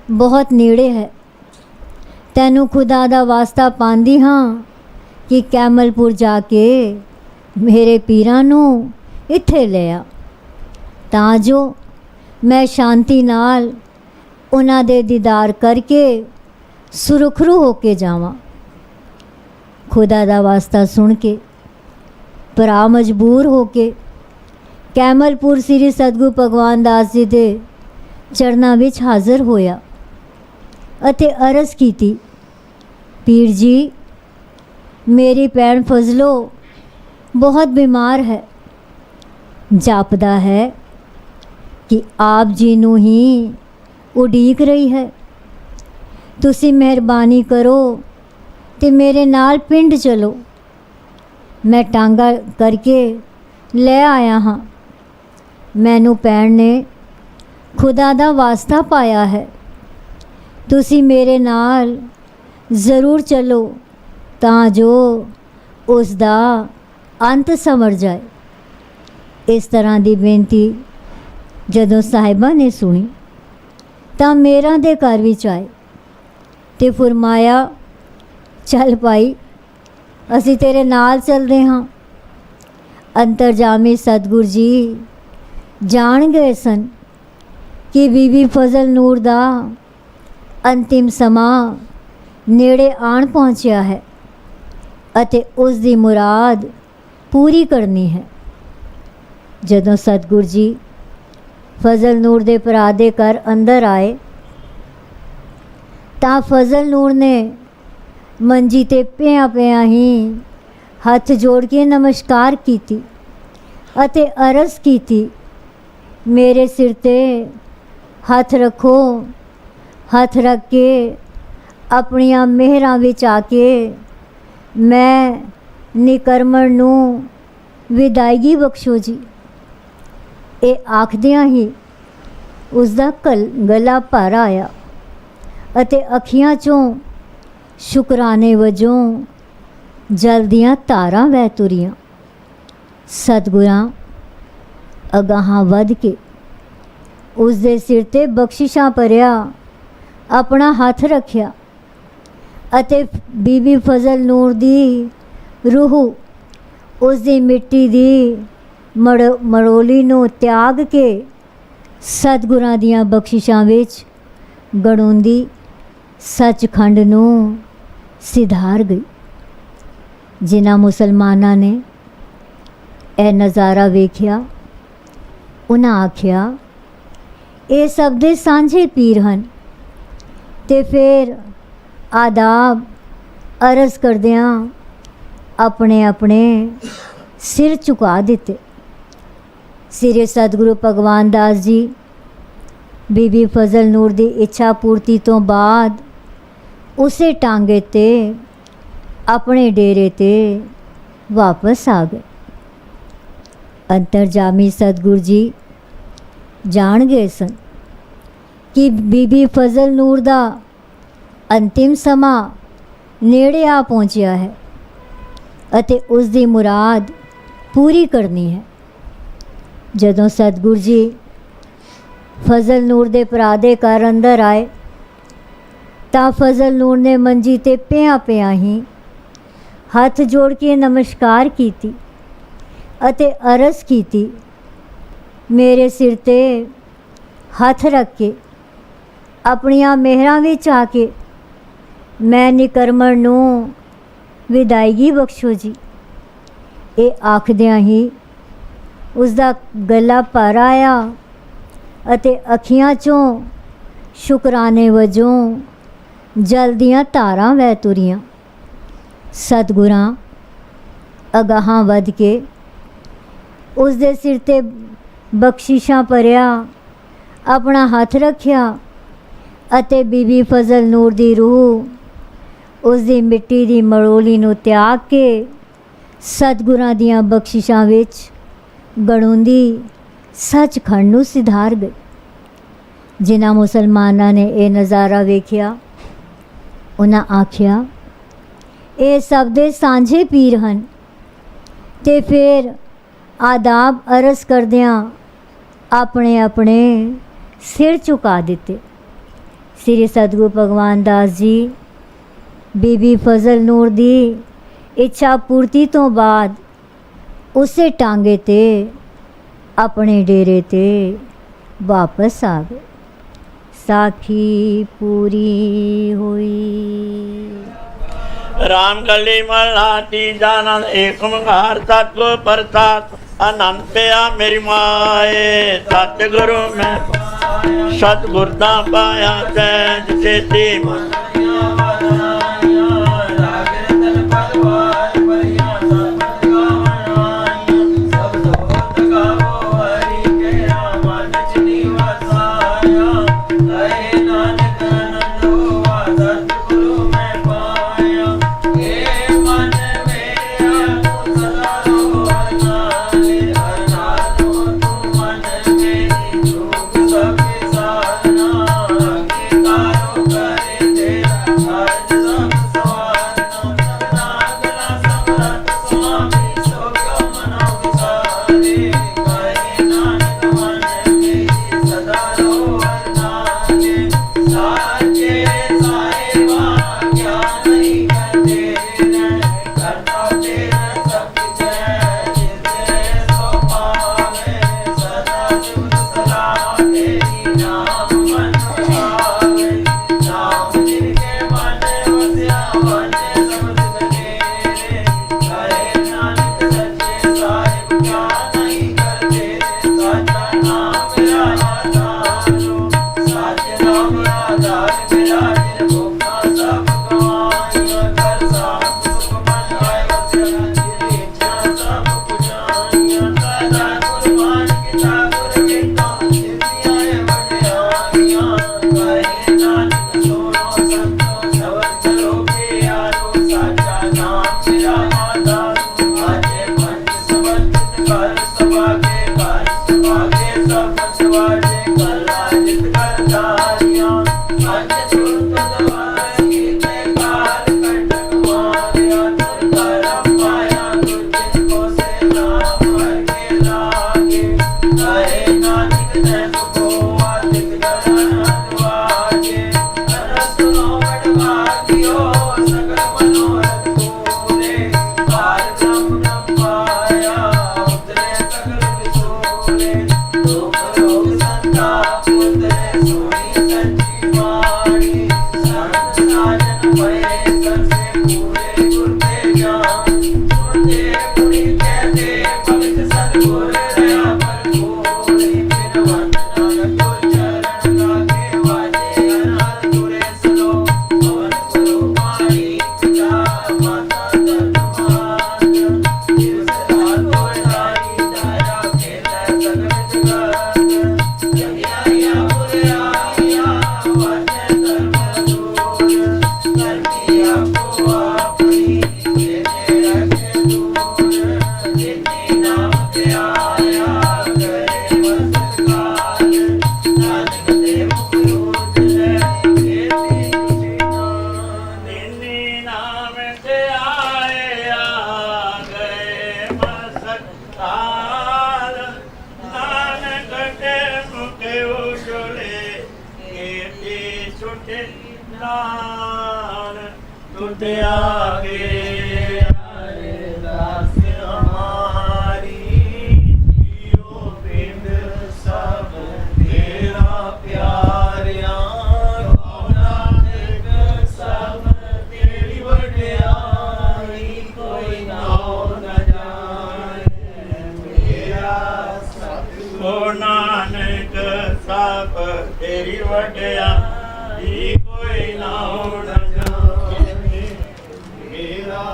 ਬਹੁਤ ਨੇੜੇ ਹੈ, ਤੈਨੂੰ ਖੁਦਾ ਦਾ ਵਾਸਤਾ ਪਾਉਂਦੀ ਹਾਂ ਕਿ ਕੈਮਲਪੁਰ ਜਾ ਕੇ ਮੇਰੇ ਪੀਰਾਂ ਨੂੰ ਇੱਥੇ ਲੈ ਆ, ਤਾਂ ਜੋ ਮੈਂ ਸ਼ਾਂਤੀ ਨਾਲ ਉਹਨਾਂ ਦੇ ਦੀਦਾਰ ਕਰਕੇ ਸੁਰਖਰੂ ਹੋ ਕੇ ਜਾਵਾਂ। ਖੁਦਾ ਦਾ ਵਾਸਤਾ ਸੁਣ ਕੇ ਭਰਾ ਮਜਬੂਰ ਹੋ ਕੇ ਕੈਮਲਪੁਰ ਸ੍ਰੀ ਸਤਿਗੁਰੂ ਭਗਵਾਨ ਦਾਸ ਜੀ ਦੇ ਚਰਨਾਂ ਵਿੱਚ ਹਾਜ਼ਰ ਹੋਇਆ ਅਤੇ ਅਰਜ਼ ਕੀਤੀ, ਪੀਰ ਜੀ, ਮੇਰੀ ਭੈਣ ਫਜ਼ਲੋ ਬਹੁਤ ਬਿਮਾਰ ਹੈ, ਜਾਪਦਾ ਹੈ ਕਿ ਆਪ ਜੀ ਨੂੰ ਹੀ ਉਡੀਕ ਰਹੀ ਹੈ। ਤੁਸੀਂ ਮਿਹਰਬਾਨੀ ਕਰੋ ਤੇ ਮੇਰੇ ਨਾਲ ਪਿੰਡ ਚਲੋ, ਮੈਂ ਟਾਂਗਾ ਕਰਕੇ ਲੈ ਆਇਆ ਹਾਂ। ਮੈਨੂੰ ਭੈਣ ਨੇ ਖੁਦਾ ਦਾ ਵਾਸਤਾ ਪਾਇਆ ਹੈ, ਤੁਸੀਂ ਮੇਰੇ ਨਾਲ ਜ਼ਰੂਰ ਚਲੋ ਤਾਂ ਜੋ ਉਸ ਦਾ ਅੰਤ ਸਮਝ ਜਾਏ। ਇਸ ਤਰ੍ਹਾਂ ਦੀ ਬੇਨਤੀ ਜਦੋਂ ਸਾਹਿਬਾਂ ਨੇ ਸੁਣੀ ਤਾਂ ਮੇਰਾਂ ਦੇ ਘਰ ਵਿੱਚ ਆਏ ਤੇ ਫਰਮਾਇਆ, ਚੱਲ ਭਾਈ, ਅਸੀਂ ਤੇਰੇ ਨਾਲ ਚੱਲਦੇ ਹਾਂ। ਅੰਤਰਜਾਮੀ ਸਤਿਗੁਰੂ ਜੀ ਜਾਣ ਗਏ ਸਨ ਕਿ ਬੀਬੀ ਫਜ਼ਲ ਨੂਰ ਦਾ ਅੰਤਿਮ ਸਮਾਂ ਨੇੜੇ ਆਣ ਪਹੁੰਚਿਆ ਹੈ ਅਤੇ ਉਸ ਦੀ ਮੁਰਾਦ ਪੂਰੀ ਕਰਨੀ ਹੈ। ਜਦੋਂ ਸਤਿਗੁਰੂ ਜੀ ਫਜ਼ਲ ਨੂਰ ਦੇ ਭਰਾ ਦੇ ਘਰ ਅੰਦਰ ਆਏ ਤਾਂ ਫਜ਼ਲ ਨੂਰ ਨੇ ਮੰਜੀ ਤੇ ਪਿਆ ਹੀ ਹੱਥ ਜੋੜ ਕੇ ਨਮਸਕਾਰ ਕੀਤੀ ਅਤੇ ਅਰਜ਼ ਕੀਤੀ, ਮੇਰੇ ਸਿਰ ਤੇ ਹੱਥ ਰੱਖੋ। ਹੱਥ ਰੱਖ ਕੇ ਆਪਣੀਆਂ ਮਿਹਰਾਂ ਵਿੱਚ ਆ ਕੇ ਮੈਂ ਨਿਕਰਮਣ ਨੂੰ ਵਿਦਾਇਗੀ ਬਖਸ਼ੋ ਜੀ। ਇਹ ਆਖਦਿਆਂ ਹੀ ਉਸ ਦਾ ਗਲਾ ਭਰ ਆਇਆ ਅਤੇ ਅੱਖੀਆਂ 'ਚੋਂ ਸ਼ੁਕਰਾਨੇ ਵਜੋਂ ਜਲ ਦੀਆਂ ਧਾਰਾਂ ਵਹਿ ਤੁਰੀਆਂ। ਸਤਿਗੁਰਾਂ ਅਗਾਹਾਂ ਵੱਧ ਕੇ ਉਸ ਦੇ ਸਿਰ ਤੇ ਬਖਸ਼ਿਸ਼ਾਂ ਭਰਿਆ ਆਪਣਾ ਹੱਥ ਰੱਖਿਆ ਅਤੇ ਬੀਬੀ ਫਜ਼ਲ ਨੂਰ ਦੀ ਰੂਹ ਉਸ ਦੀ ਮਿੱਟੀ ਦੀ ਮੜੋਲੀ ਨੂੰ ਤਿਆਗ ਕੇ ਸਤਿਗੁਰਾਂ ਦੀਆਂ ਬਖਸ਼ਿਸ਼ਾਂ ਵਿੱਚ ਗੜੂੰਦੀ ਸੱਚਖੰਡ ਨੂੰ ਸਿਧਾਰ ਗਈ। ਜਿਨ੍ਹਾਂ ਮੁਸਲਮਾਨਾਂ ਨੇ ਇਹ ਨਜ਼ਾਰਾ ਵੇਖਿਆ ਉਹਨਾਂ ਆਖਿਆ, ਇਹ ਸਭ ਦੇ ਸਾਂਝੇ ਪੀਰ ਹਨ। ਤੇ ਫਿਰ ਆਦਾਬ ਅਰਜ਼ ਕਰਦਿਆਂ ਆਪਣੇ ਆਪਣੇ ਸਿਰ ਝੁਕਾ ਦਿੱਤੇ। ਸ੍ਰੀ ਸਤਿਗੁਰੂ ਭਗਵਾਨ ਦਾਸ ਜੀ ਬੀਬੀ ਫਜ਼ਲ ਨੂਰ ਦੀ ਇੱਛਾ ਪੂਰਤੀ ਤੋਂ ਬਾਅਦ ਉਸੇ ਟਾਂਗੇ ਤੇ ਆਪਣੇ ਡੇਰੇ ਤੇ ਵਾਪਸ ਆ ਗਏ। ਅੰਤਰਜਾਮੀ ਸਤਿਗੁਰੂ ਜੀ ਜਾਣ ਗਏ ਸਨ ਕਿ ਬੀਬੀ ਫਜ਼ਲ ਨੂਰ ਦਾ ਅੰਤਿਮ ਸਮਾਂ ਨੇੜੇ ਆ ਪਹੁੰਚਿਆ ਹੈ ਅਤੇ ਉਸ ਦੀ ਮੁਰਾਦ ਪੂਰੀ ਕਰਨੀ ਹੈ। ਜਦੋਂ ਸਤਿਗੁਰੂ ਜੀ ਫਜ਼ਲ ਨੂਰ ਦੇ ਭਰਾ ਦੇ ਘਰ ਅੰਦਰ ਆਏ ਤਾਂ ਫਜ਼ਲ ਨੂਰ ਨੇ ਮੰਜੀ ਤੇ ਪਿਆ ਹੀ ਹੱਥ ਜੋੜ ਕੇ ਨਮਸਕਾਰ ਕੀਤੀ ਅਤੇ ਅਰਜ਼ ਕੀਤੀ, मेरे सिर ते हथ रख के अपनियां मेहरां विच आके मैं निकरमण नूं विदायगी बख्शो जी। ये आखदियां ही उसदा गला भर आया अते अखियां चों शुकराने वजों जल दियां धारां वह तुरियां। सतगुरां अगाहां वध के उसदे सिर ते बख्शिशां भरिया अपना हथ रखिया अते बीबी फजल नूर दी रूह उसदी मिट्टी दी मड़ोली नूं त्याग के सतगुरां दियां बख्शिशां विच गड़ूंदी सचखंड नूं सिधार गई। जिन्हां मुसलमानां ने यह नज़ारा वेखिया उन्हां आखिया ये सब दे सांझे पीर हन। ते फिर आदाब अरज करदियां अपने अपने सिर झुका दिते। श्री सतगुरु भगवान दास जी बीबी फजल नूर दी इच्छा पूर्ति तो बाद उसे टांगे ते अपने डेरे ते वापस आ गए। साखी पूरी हुई। राम गली मल्हाती जानन एक ओंकार सतगुर प्रसाद आनंद पिया मेरी माए। सतगुरु मैं सतगुर दा पाया तैज सेती ਵਡਿਆਈ ਕੋਈ ਨਾਉ ਨ ਜਾਣੇ ਮੇਰਾ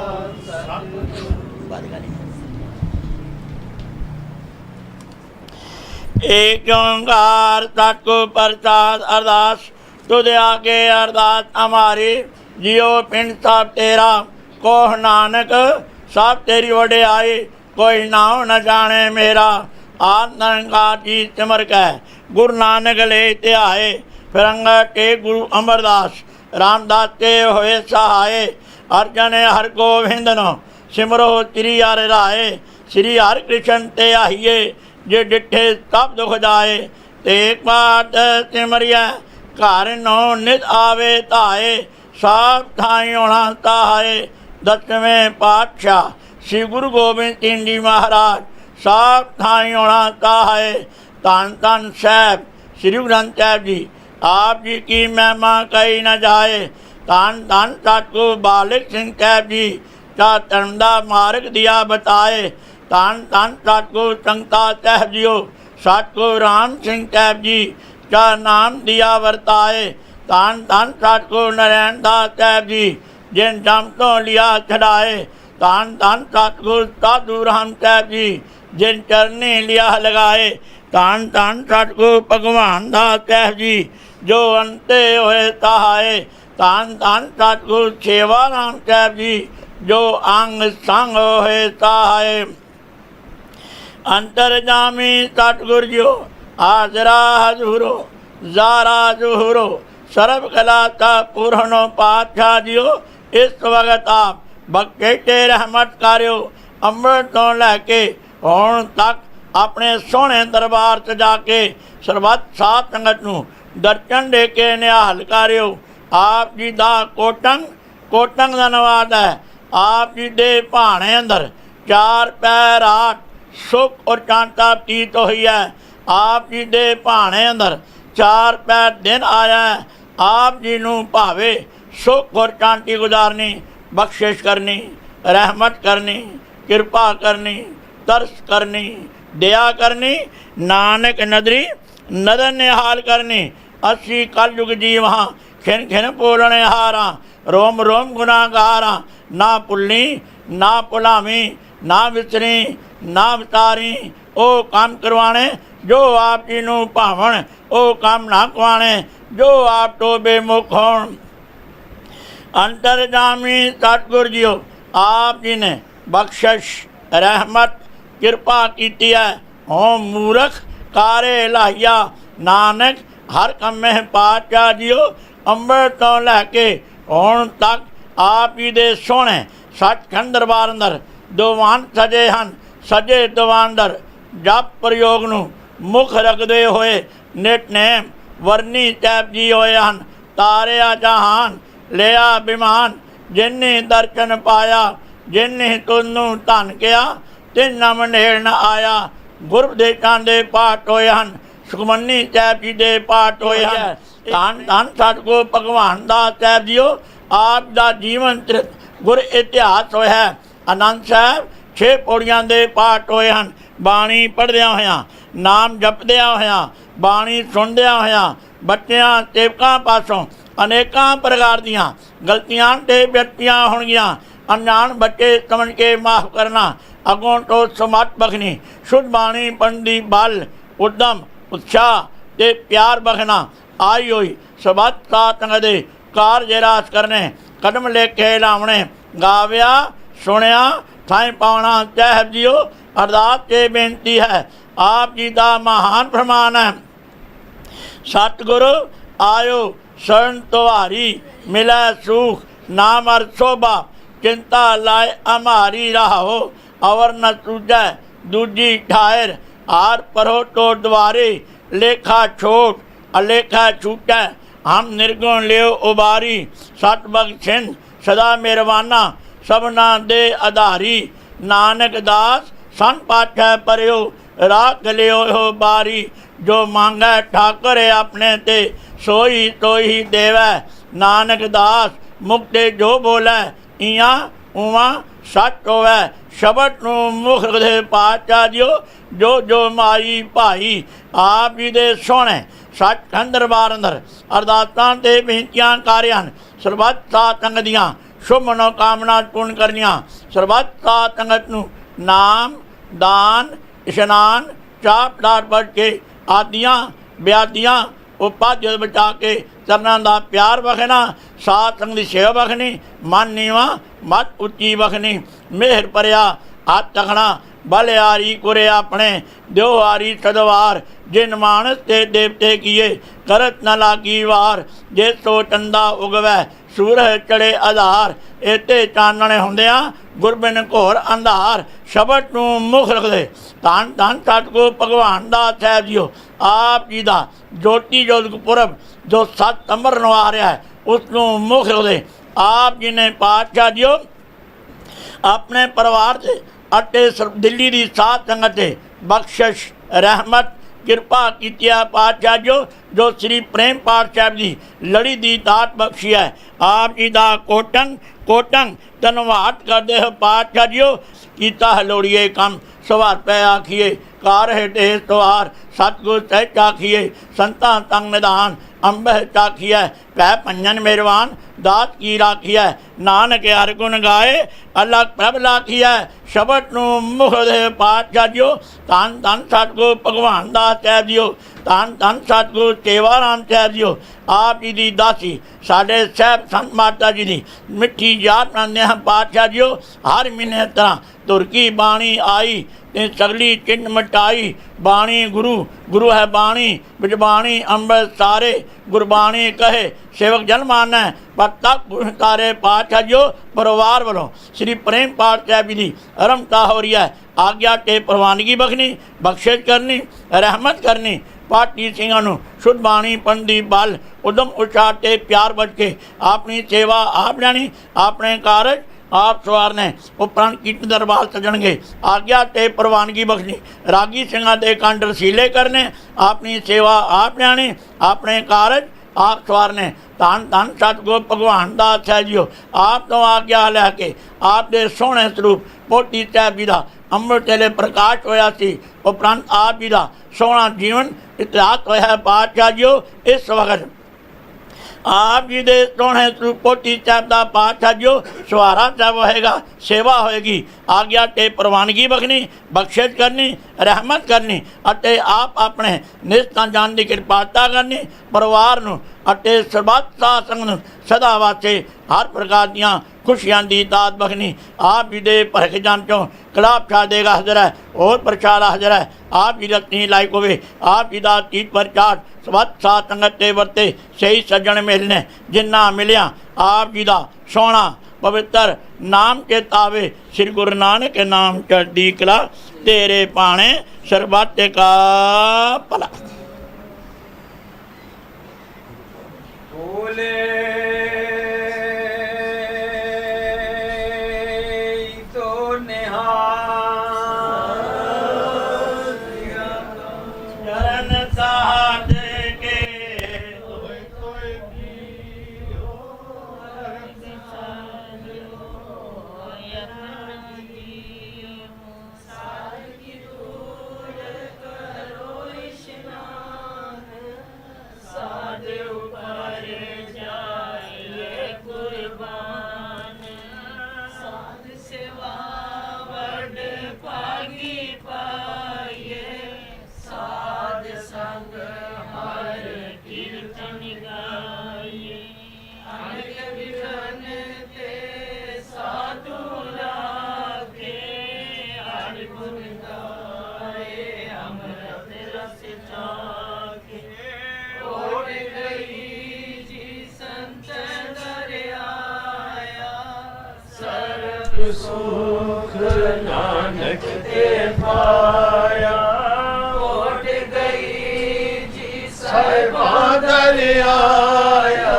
एक ओंकार सतगुर प्रसाद अरदास तुझ आगे अरदास हमारी जियो पिंड सब तेरा कोह नानक सब तेरी वडियाई कोई नाम न जाने मेरा आद निरंकार जी सिमर कै गुरु नानक ले ध्याए फिरंग के गुरु अमरदास रामदास ते होए सहाय अर्जन हर गोविंद नो सिमरो श्री हर राय श्री हर कृष्ण ते आइए जे डिठे सब दुख जाए तेग बात सिमरिया घर नो नित आवे ताए सब ठाई होना ताए। 10वें पातशाह श्री गुरु गोबिंद सिंह जी महाराज सब ठाई होना ताए। धन धन साहब श्री गुरु ग्रंथ साहब जी आप जी की महिमा कही न जाए। धन धन सतगुरु बालिक सिंह साहब जी का धर्म दा मार्ग दिया बताए। धन धन सतगुरु संगता साहब जियो सतगुरु राम सिंह साहब जी का नाम दिया वर्ताए। धन धन सतगुरु नारायण दास साहब जी जिन जम तो लिया छड़ाए। धन धन सतगुरु साधु राम साहब जी जिन चरनी लिया लगाए। धन धन सतगुरु भगवान दास साहब जी जो अंते होए सहाय। धन धन सतगुरु सेवा राम साहब जी जो अंग संग होए सहाय। अंतरजामी सतगुरु जियो हाजरा हजूरो जारा जुहूरो सर्व कला का पूर्णो पातशाह जियो इस वक्त आप बख्शे ते रहमत कार्यो अमृत तो लैके हुण तक अपने सोहने दरबार च जाके सरबत साध संगत नूं दर्शन दे के निहाल कार्यो। आप जी दा कोटंग धन्यवाद है। आप जी दे भाणे अंदर 4 पैर 8 सुख और शांता प्रीत हुई है। आप जी दे भाणे अंदर 4 पैर दिन आया है। आप जी नूं भावे सुख और शांति गुजारनी बख्शिश करनी रहमत करनी कृपा करनी तरस करनी दया करनी नानक नदरी नदर निहाल करनी। असी कल युग जीव हाँ खिन खिन बोलने हारा रोम रोम गुनाहगारा ना भुल्ली ना भुलावी ना विसरी ना वितारी ओ काम करवाने जो आप जी नूं भावण ओ काम ना कवाने जो आप तो बेमुख होण। अंतरजामी सतगुरु जियो आप जी ने बख्शिश रहमत कृपा की है। हो मूर्ख कारे लाइया नानक हर कमे पातशाह जियो अमृत तो लैके हुण तक आप जी दे सोहणे सचखंड दरबार अंदर दीवान सजे हन। सजे दीवानदर जप प्रयोग नूं मुख रखते हुए नितनेम वरनी साहब जी होए हन। तारिया जहान लिया विमान जिन्नी दर्शन पाया जिन्नी तुनू धन किया तिन मंडेर न आया। गुरदेशां दे पाठ होए हन। सुखमनी साहब जी दे पाठ होए हन। धन धन सतगुरु भगवान दास साहब जियो आप दा जीवन चरित गुर इतिहास होया। आनंद साहब 6 पौड़ियां दे पाठ होए हन। बाणी पढ़दिया होया नाम जपदिया होया बाणी सुनदिया होया बच्चियां सेवकां पासों अनेकां प्रकार दियां गलतियां ते व्यक्तियां होणगियां। अनजान बच्चे समझ के माफ़ करना अगों तो समर्थ बखनी शुद्ध बाणी पढ़दी बल उद्यम उत्साह ते प्यार बखना आई हुई सबत साथ दे कारज रास करने कदम लेखे लावणे गाविया सुनिया थाई पावना साहब जियो अरदास से बेनती है। आप जी का महान फरमान है। सतगुरु आयो शरण तुम्हारी मिले सुख नाम अर शोभा चिंता लाए हमारी राहो अवर न सूझै दूजी ठायर हार परो तो द्वारे लेखा छोट अलेखा छूटै हम निर्गुण लियो उबारी। सत बख्शिन सदा मेहरबाना सबना दे आधारी नानक दास सन पातशाह परियो राख लियो हो बारी। जो मांगै ठाकर अपने ते सोई तोई देवै नानक दास मुक्ते जो बोलै इयां उवां सच होवे शब्द नूं मुख रखदे पातशाह जीओ जो जो माई भाई आप जी दे सोहणे सचखंड दरबार अंदर अरदासां ते बेनतियां कर रहे हैं। सरबत साध संगत दियां शुभ मनोकामना पूर्ण करनियां। सरबत साध संगत नूं नाम दान इशनान चाप डाट बढ़ के आदियां ब्यादियां उपाध्य बचा के चरना का प्यार बखना साध संग की सेवा बखनी मन नीवा मत उच्ची बखनी मेहर परिया हाथ तखना बलियारी कुरे अपने द्योहारी सदवार जिन मानस ते देवते किए करत न लागी वार जे सो चंदा उगवै सूरज चढ़े आधार इते चानने हुंदियां गुरबिन घोर अंधार शब्द नूं मुख रखदे धन धन सतगुरु भगवान दास साहिब जीओ आप जी का ज्योति जोत पुरब जो 7 सितंबर ਨੂੰ आ रहा है उसनूं मुख रखदे आप जी ने पातशाह जीओ अपने परिवार से अटे दिल्ली की साध संगत से बख्शिश रहमत किरपा की पातशाह जो श्री प्रेम पाठ साहब की लड़ी की दात बख्शी है। आप जी का कोटन कोटन धन्यवाद करते हो पातशाह जीओ कीता है लोड़िए कम सवार पै आखिए कार हेठे सवार सतगुर सहज आखिए संतां तंग निधान अंबह चाखिए पै पंजन मेहरवान दात की राखिए नानक हर गुण गाए अलग प्रभ लाखिए शब्द नूं मुख दे पातशाह जीओ धन धन सतगुर भगवान दास साहिब जीओ धन धन सतगुर सेवाराम साहिब जीओ आप जी की दासी साडे साहब संत माता जी की मिठी याद मनाते हैं पातशाह जीओ हर महीने तरह तुर की बाणी आई ते सगली चिन्ह मटाई बाणी गुरु गुरु है बाणी बिच बाणी अमृत सारे गुरबाणी कहे सेवक जन मानै पर तक पुरुष तारे पातशाह जीओ परिवार वालों श्री प्रेम पाठ साहब जी की रमता हो रही है आज्ञा ते प्रवानगी बखनी बख्शिश करनी रहमत करनी पाठी सिंहां नूं शुद्ध बाणी पंडी बल उदम उत्साह ते प्यार बच के अपनी सेवा आप लैनी अपने कारज आप सवारने उपरांत कीर्तन दरबार सजणगे आज्ञा ते प्रवानगी बख्शनी रागी सिंहां दे कंठ रसीले करने अपनी सेवा आप लैनी अपने कारज आप सवारने धन धन सतगुर भगवान दास साहिब जीओ आप तो आज्ञा लैके आप दे सोहणे स्वरूप पोती साहिब जी का अमृत वेले प्रकाश होया सी उपरंत आप जी का सोहना जीवन इतिहास होया पातशाह जीओ इस वक्त आप जी दे सोहणे स्वरूप पोती साहिब का पातशाह जीओ सवारा साहिब होएगा सेवा होएगी आज्ञा ते प्रवानगी बखनी बख्शिश करनी रहमत करनी अते आप अपने निस्तां जान की कृपालता करनी परिवार नूं अते सरबत साध संगत सदा वास्ते हर प्रकार दियां खुशियां दी दात बखनी आप जी दे भरख जन चों कड़ा प्रसादे हाजर है और प्रचार हाजर है आप जी रत्नी लायक होवे आप जी का तीत प्रचार सबत साध संगत ते वरते सही सज्जन मिलने जिन्ना मिलिया आप जी का सोहना पवित्र नाम के तावे श्री गुरु नानक के नाम चढ़दी कला तेरे पाने सरबत का भला बोले तो चरण साध के सुख नानक ते पाया कोट गई जी सर्वा दरियाया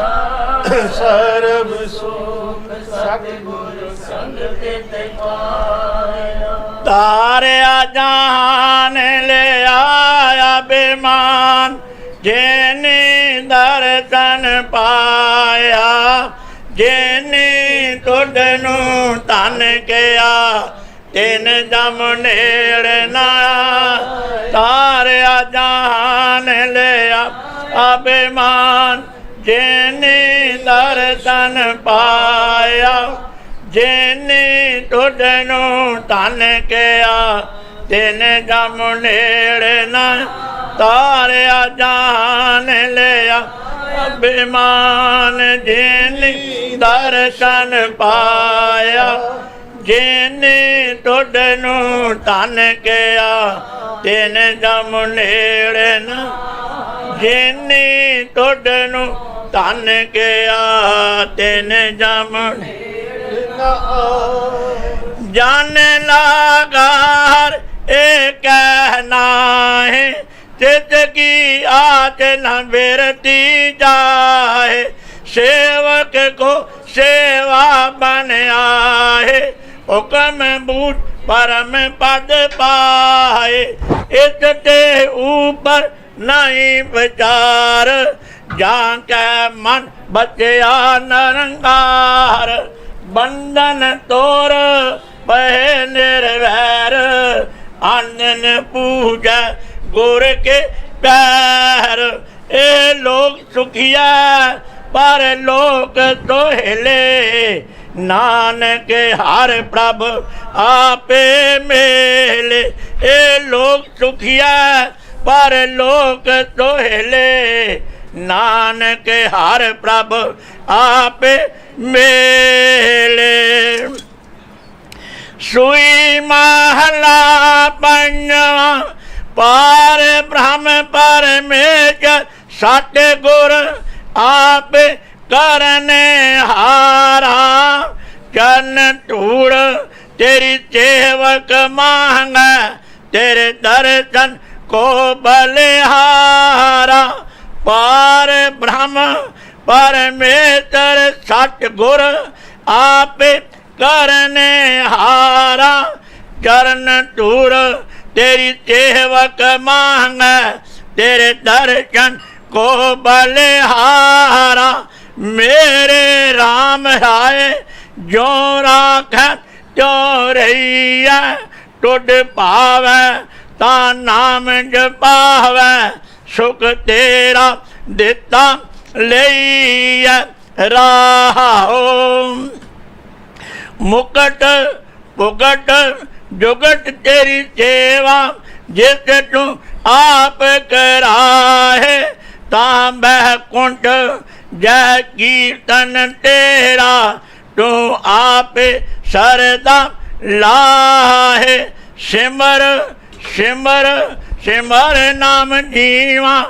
सर्व सुख सतगुरु संग ते पाया तारिया जान ले आया बेमान जिने दर्शन पाया जिने तुझनू धन किया तिन जम नेड़ ना तारिया जहान लिया अभिमान जिनी दर्शन पाया जिनी तुझनू धन किया तिन जम नेड़ ना तारिया जहान लिया अभिमान जिनी दर्शन पाया जिनी तुझनू धन किया तिन जम नेड़ ना जिनी तुझनू धन किया तिन जम जान लगा हर एक कहना है चित की आच न बिरती जाए सेवक को सेवा बन आए हुक्म बूझ परम पद पाए इसके ऊपर नहीं विचार जहाँ के मन बचया निरंकार बंधन तोर पहे निर्वैर आनन पूजा गुर के पैर ए लोग सुखिया पर लोक तो हिले नानक हर प्रभ आपे मेले ए लोग सुखिया पर लोक तो हिले नानक हर प्रभ आपे मेले सुई महला पंजवा पार ब्रह्म परमेश्वर सतगुर आप करने हारा चरण धूड़ तेरी सेवक मांग तेरे दर्शन को बलिहारा पार ब्रह्म परमेश्वर सतगुर आप करने हारा चरण धूड़ तेरी सेवक मांग तेरे दर्शन को बलिहारा मेरे राम राय जो राख त्यो रहिया टुड पावे ता नाम जपावे सुख तेरा दिता लइया राहो मुकट पुकट जुगट तेरी सेवा जिस तू आप कराहे तांबह कुंठ जय कीर्तन तेरा तू आप सरदा लाहे सिमर सिमर सिमर नाम जीवा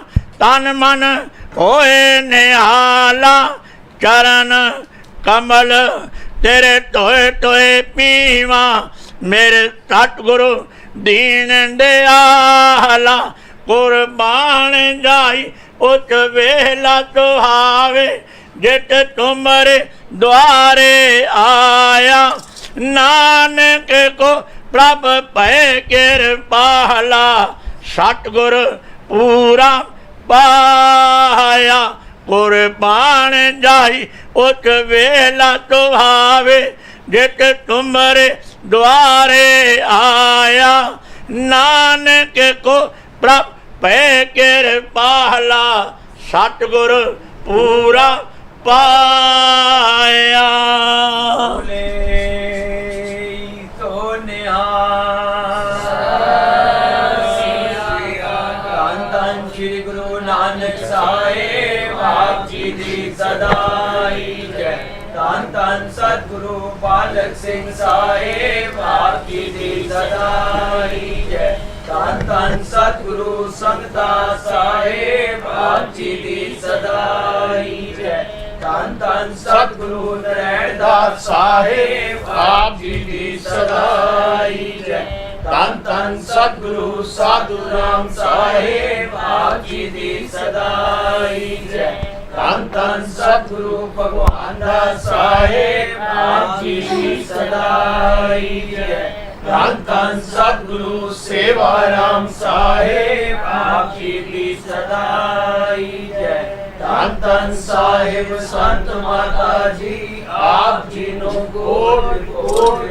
तन मन होए निहाला चरण कमल तेरे तोए तोए पीवा मेरे सतगुरु दीन दयाला कुर्बान जाई उस वेला सुहावे जित तुमरे द्वारे आया नानक को प्रभ पै कृपाला सतगुर पूरा पाया कुर्बान जाई उस वेला सुहावे जित तुमरे द्वारे आया नानक को प्रभ पै कृपाला सतगुर पूरा पाया तो निहाल धन श्री गुरु नानक साहेब आप जी दी सदाई जय धन धन सतगुरु बालक सिंह साहेब आप जी दी सदाई जय धन धन सतगुरु संगता साहेब आप जी दी सदाई जय धन धन सतगुरु नारायण दास साहेब आप जी दी सदाई जय धन धन सतगुरु साधु राम साहेब आप जी दी सदाई जय धन धन सतगुरु भगवान दास साहेब आप जी दी सदाई जय धन धन सतगुरु सेवा राम साहेब आप जी दी सदाई जय धन धन साहिब संत माता जी ਆਪ ਜੀ ਨੂੰ ਕੋਟ ਕੋਟ